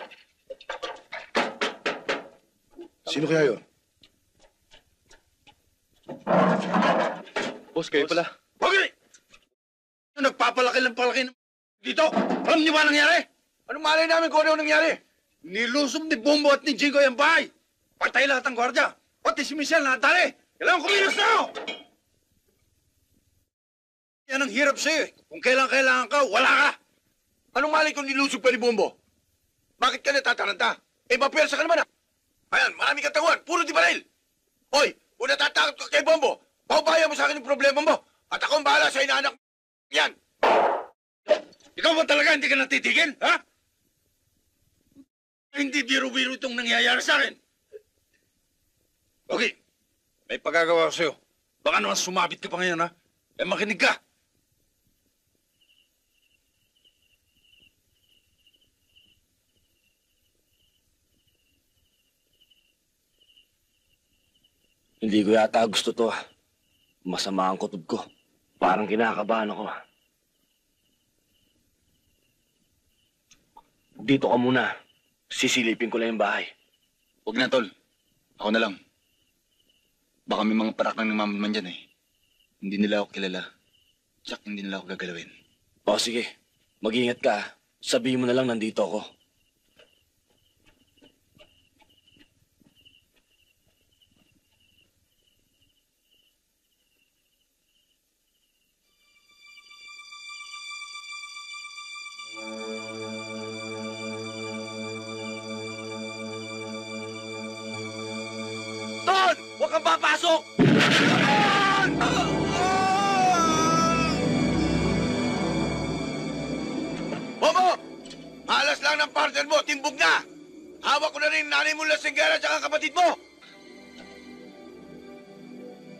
Sino kaya yun? Boss, kayo pala. Okay! Nagpapalaki ng palaki dito. Alam niyo ba nangyari? Anong malay namin kung ano nangyari? Nilusob ni Bombo at ni Jingo yung bahay. Patay lahat ang gwardiya. Pati si Michelle natali. Kailangan kumilos na ako! Yan ang hirap sa'yo eh. Kung kailangan ka, wala ka. Anong malay kung nilusob pa ni Bombo? Bakit ka natataranta? Eh, mapwersa ka naman ah. Ayan, marami katawan. Puro di baril. Hoy, kung natatakot ka kay Bombo, paubayan mo sa akin yung problema mo. At ako ang bahala sa inaanak. Yan. Ikaw ba talaga hindi ka natitigil, ha? Hindi biro-biro itong nangyayari sa akin. Okay. May pagagawa ko sa'yo. Baka naman sumabit ka pa ngayon, ha? Eh, makinig ka. Hindi ko yata gusto to. Masama ang kutob ko. Parang kinakabahan ako. Dito ka muna. Sisilipin ko lang yung bahay. Huwag na, tol. Ako na lang. Baka may mga parak ng namaman dyan eh. Hindi nila ako kilala. Tsak, hindi nila ako gagalawin. O sige, mag-ingat ka. Sabihin mo na lang nandito ako. Ton! Huwag kang papasok! Bobo! Malas lang ng partner mo, timbog na! Hawak ko na rin nanay mo lasinggera at kapatid mo!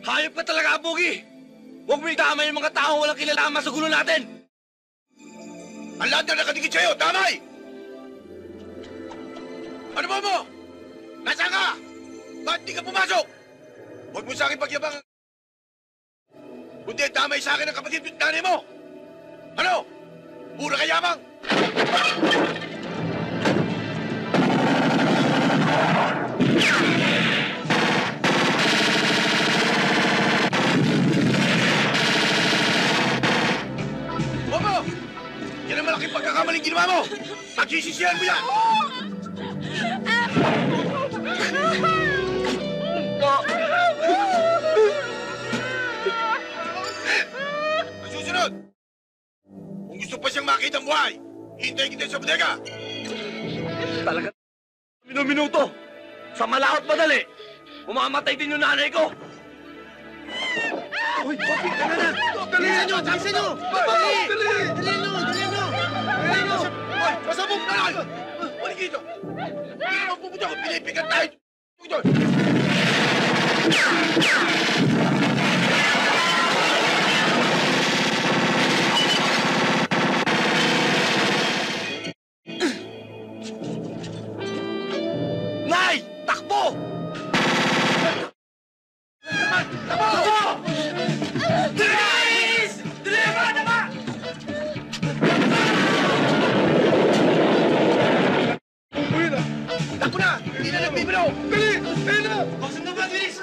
Hayop ka talaga, Pogi! Huwag mo itama yung mga taong walang kilalaman sa gulo natin! Ang lahat na nakadikit sa'yo, damay! Ano ba mo? Nasaan ka? Ba't di ka pumasok? Huwag mo sa akin pagyabang. Kundi damay sa akin ang kapatid at nanay mo! Ano? Pura ka yabang! Bobo! Yan ang malaking pagkakamaling ginawa mo! Pagsisisihan mo yan! Ang susunod! Kung gusto pa siyang makita ang buhay, hintayin kita sa bodega! Talaga, minuto. Sa malawat madali, umamatay din yung nanay ko. Uy, Poppy, tara na! Dalihan nyo! Dalihan nyo! Dalihan nyo! Dalihan nyo! Dalihan nyo! Uy, pasabog na lang! Balik dito! Hindi naman pupunta ko, pinipigat tayo! Ito! Nay! Takbo! Takbo! Bilis! Deliver na ba? Uy na! Takbo na! Hindi na nagbibiro! Dali! Dali na! Bakit na ba, bilis?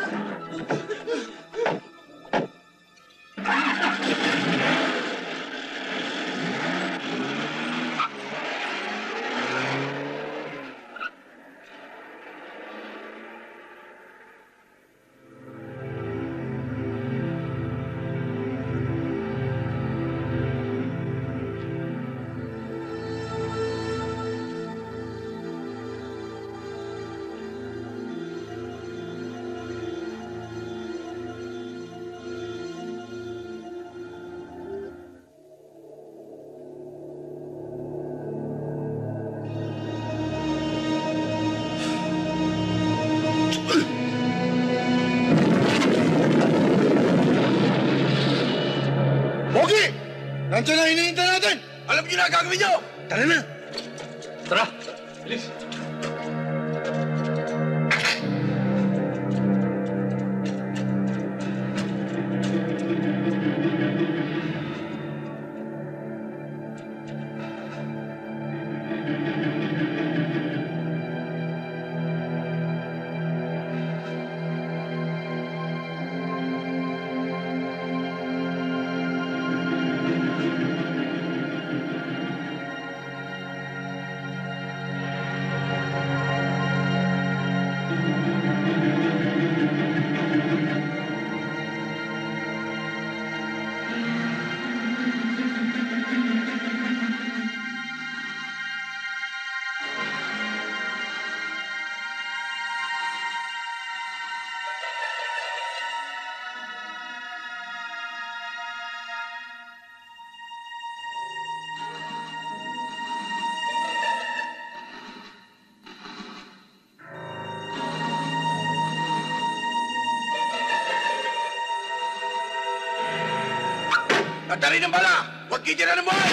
Andiyan na hinihintay natin! Alam niyo na ang gagawin niyo! Tara na! Tara! Bilis! Tari ng bala! Huwag kitira ng buhay!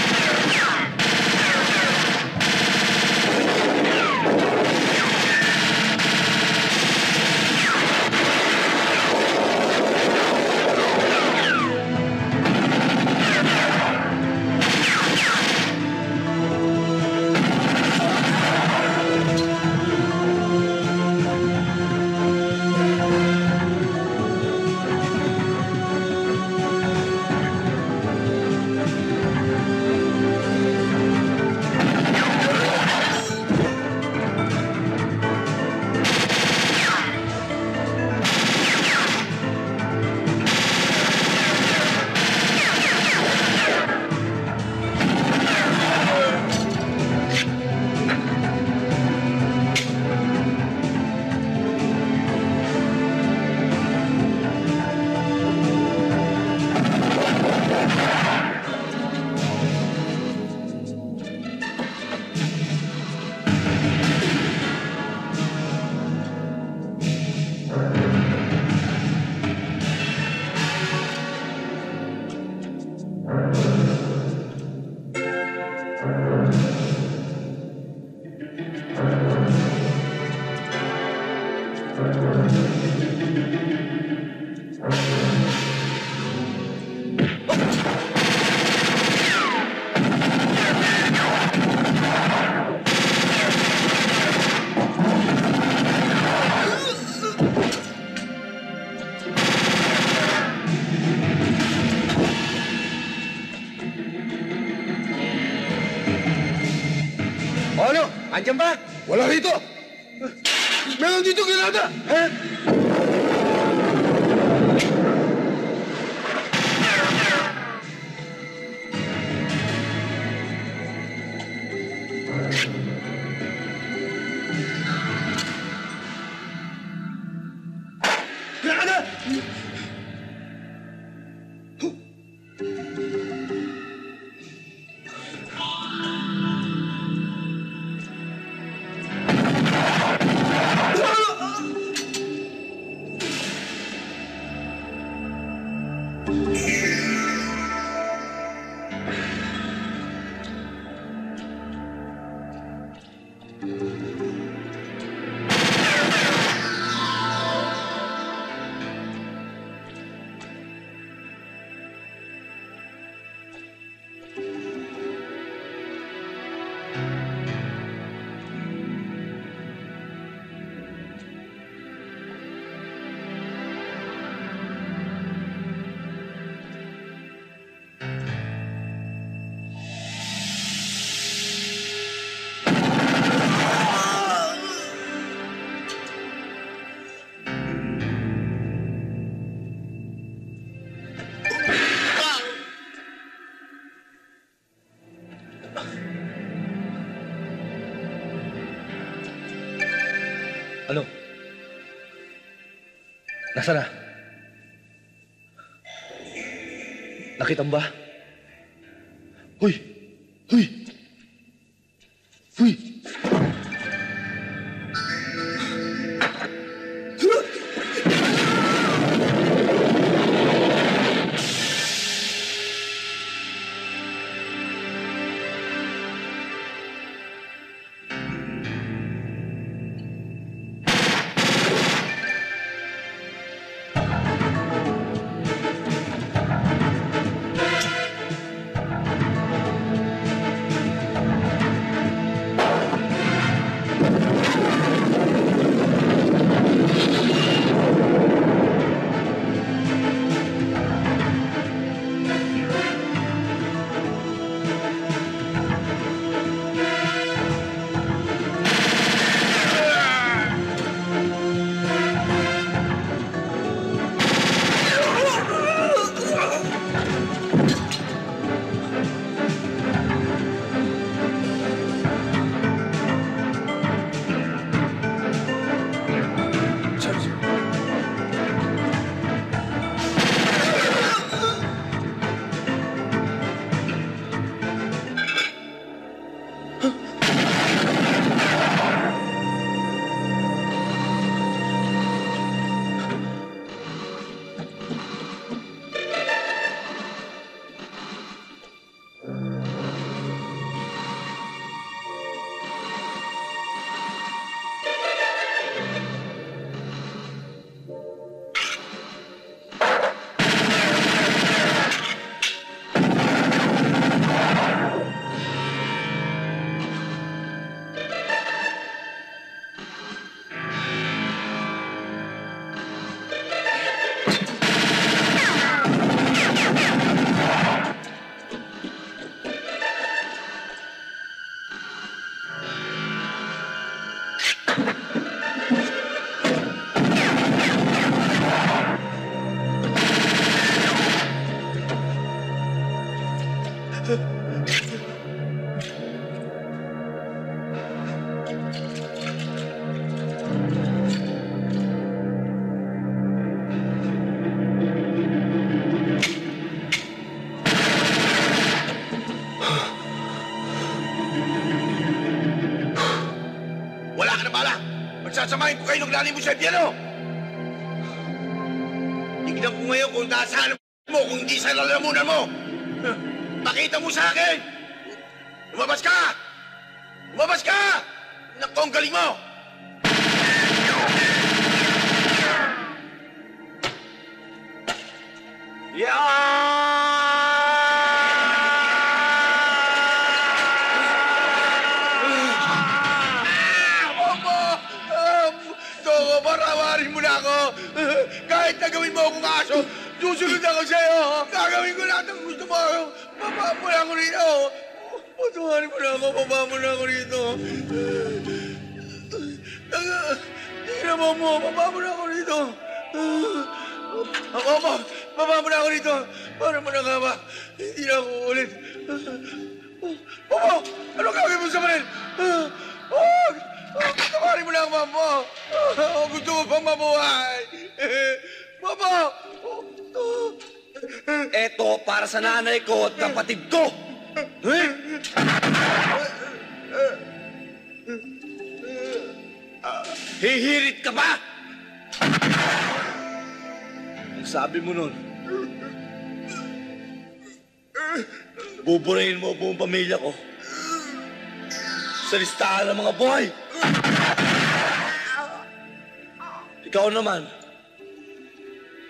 Ano? Andiyan ba? Wala rito! Meron dito granada! Ha? Granada! Ano? Nasaan na? Nakita mo ba? Huy! Huy! Huy! papasamahin ko kayo ng lalim mo sa piano. Tignan ko ngayon kung nasaan mo, kung hindi sa lalamunan mo. Pakita mo sa akin! Lumabas ka! Lumabas ka! Naku, ang galing mo! Toko, parawarin mo na ako! Kahit na gawin mo akong aso, susunod ako sa'yo! Gagawin ko lahat ng gusto mo! Baba mo na ako rito! Patawarin mo na ako! Baba mo na ako rito! Tingnan mo! Baba mo na ako rito! Baba mo na ako rito! Para mo na nga ba? Hindi na ako ulit! Baba! Ano gagawin mo sa manil? Patawarin mo na ako, Mama! Gusto mo pang mabuhay! Mama! Eto para sa nanay ko at kapatid ko! Hihirit ka ba? Ang sabi mo nun, buburahin mo buong pamilya ko sa listahan ng mga buhay. Ikaw naman,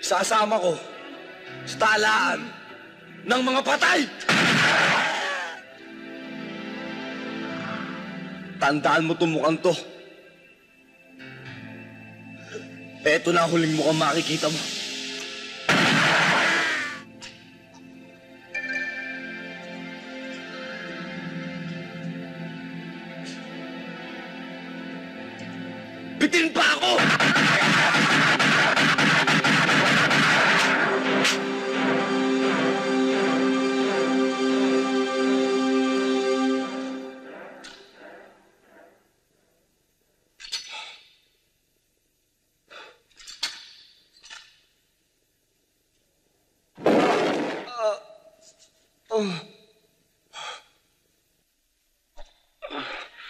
sasama ko sa talaan ng mga patay. Tandaan mo itong mukhang to. Eto na huling mukhang makikita mo. Bitin pa ako!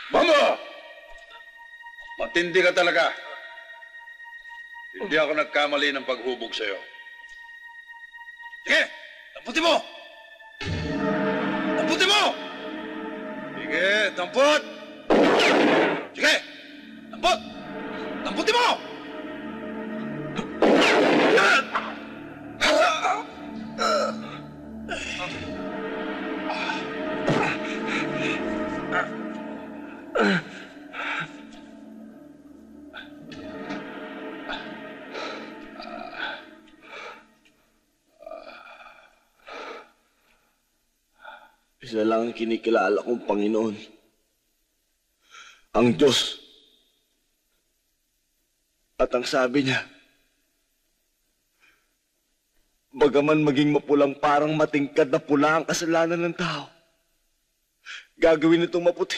Mama! Matindi ka talaga. Hindi ako nagkamali ng paghubog sa'yo. Sige! Tamputin mo! Tamputin mo! Sige, tampot! Sige! Tamput! Tamputin mo! Isa lang ang kinikilala kong Panginoon. Ang Diyos. At ang sabi niya, bagaman maging mapulang parang matingkad na pula ang kasalanan ng tao, gagawin itong maputi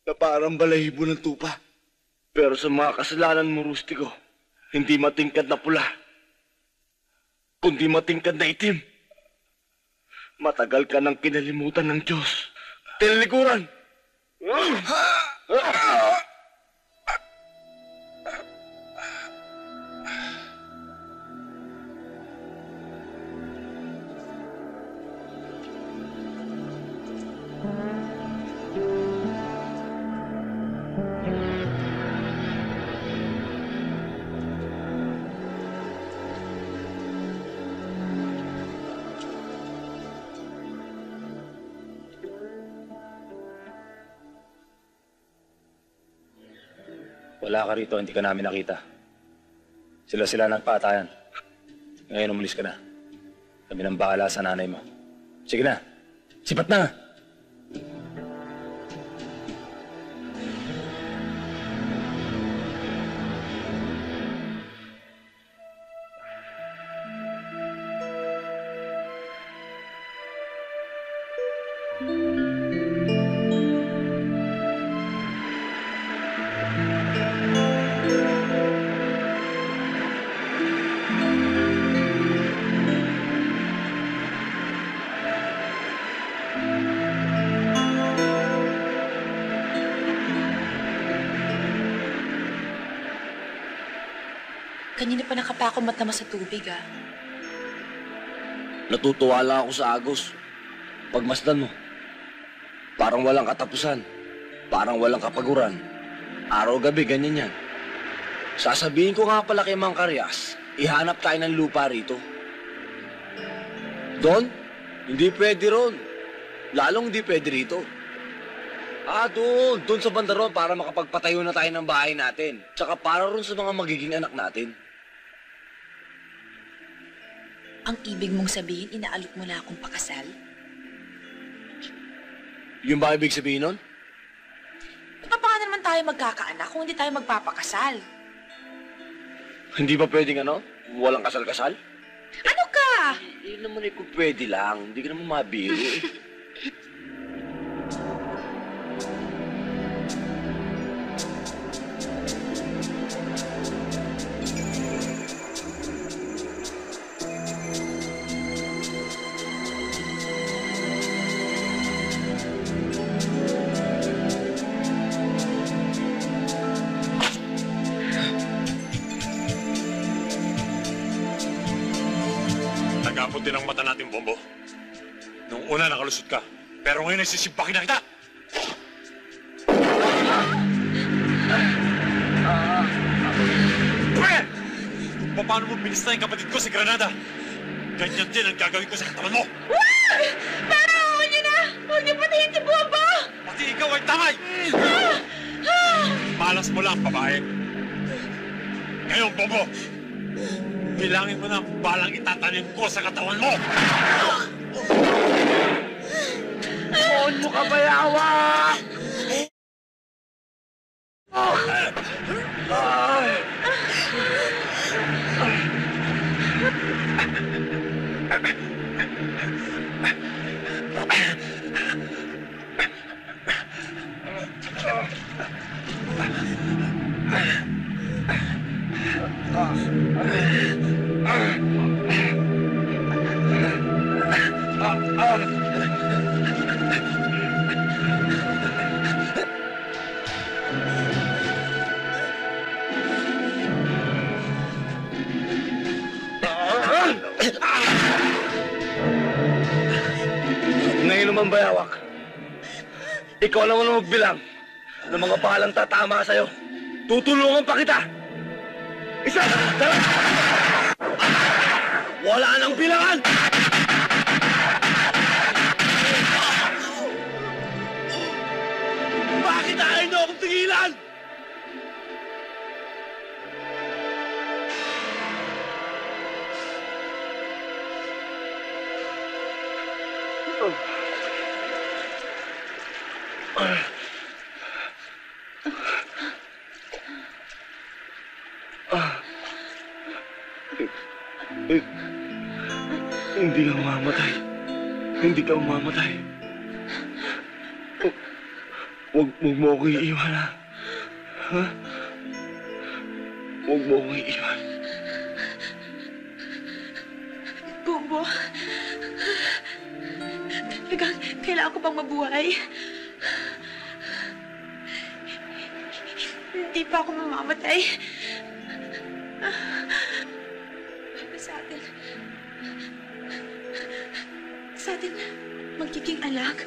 na parang balahibo ng tupa. Pero sa mga kasalanan mo, Rustiko, hindi matingkad na pula, kundi matingkad na itim. Matagal ka nang kinalimutan ng Diyos. Tinalikuran! Wala ka rito, hindi ka namin nakita. Sila nagpatayan. Ngayon umalis ka na. Kami nang bahala sa nanay mo. Sige na, sipat na! Kanina pa nakapakumat naman sa tubig, ah. Natutuwa lang ako sa Agos. Pagmasdan mo. Parang walang katapusan. Parang walang kapaguran. Araw-gabi, ganyan yan. Sasabihin ko nga pala kay Mang Karyas, ihanap tayo ng lupa rito. Doon? Hindi pwede ron. Lalong hindi pwede rito. Doon. Doon sa bandaron para makapagpatayo na tayo ng bahay natin. Tsaka para ron sa mga magiging anak natin. Ang ibig mong sabihin, inaalok mo na akong pakasal? Yung ba ibig sabihin nun? Paano naman tayo magkakaanak kung hindi tayo magpapakasal? Hindi ba pwedeng ano? Walang kasal-kasal? Ano ka? Yun naman eh kung pwede lang. Hindi ka naman mabiro eh. Nagapot din ang mata natin, Bombo. Nung una nakalusot ka, pero ngayon ay sisimpakin na kita! Kung paano mo binista yung kapatid ko si Granada, ganyan din ang gagawin ko sa katawan mo! Pero huwag niyo na! Huwag niyo patayin si Bombo! Pati ikaw ay tamay! Malas mo lang, babae. Ngayon, Bombo, bilangin mo na ang balang itatanim ko sa katawan mo! Noon mo ka bayawa! Ngayon naman, bayawak. Ikaw naman ang magbilang ng mga balang tatama sa'yo. Tutulungan pa kita! Isa! Dalawa! Wala nang bilangan! Bakit ayaw niyo akong tigilan? Hindi ka mamamatay. Hindi ka mamamatay. Huwag mo ako iiwan, ha? Ha? Huwag mo ako iiwan. Bombo, kailangan ko pang mabuhay. Hindi pa ako mamamatay. Sa atin magiging anak.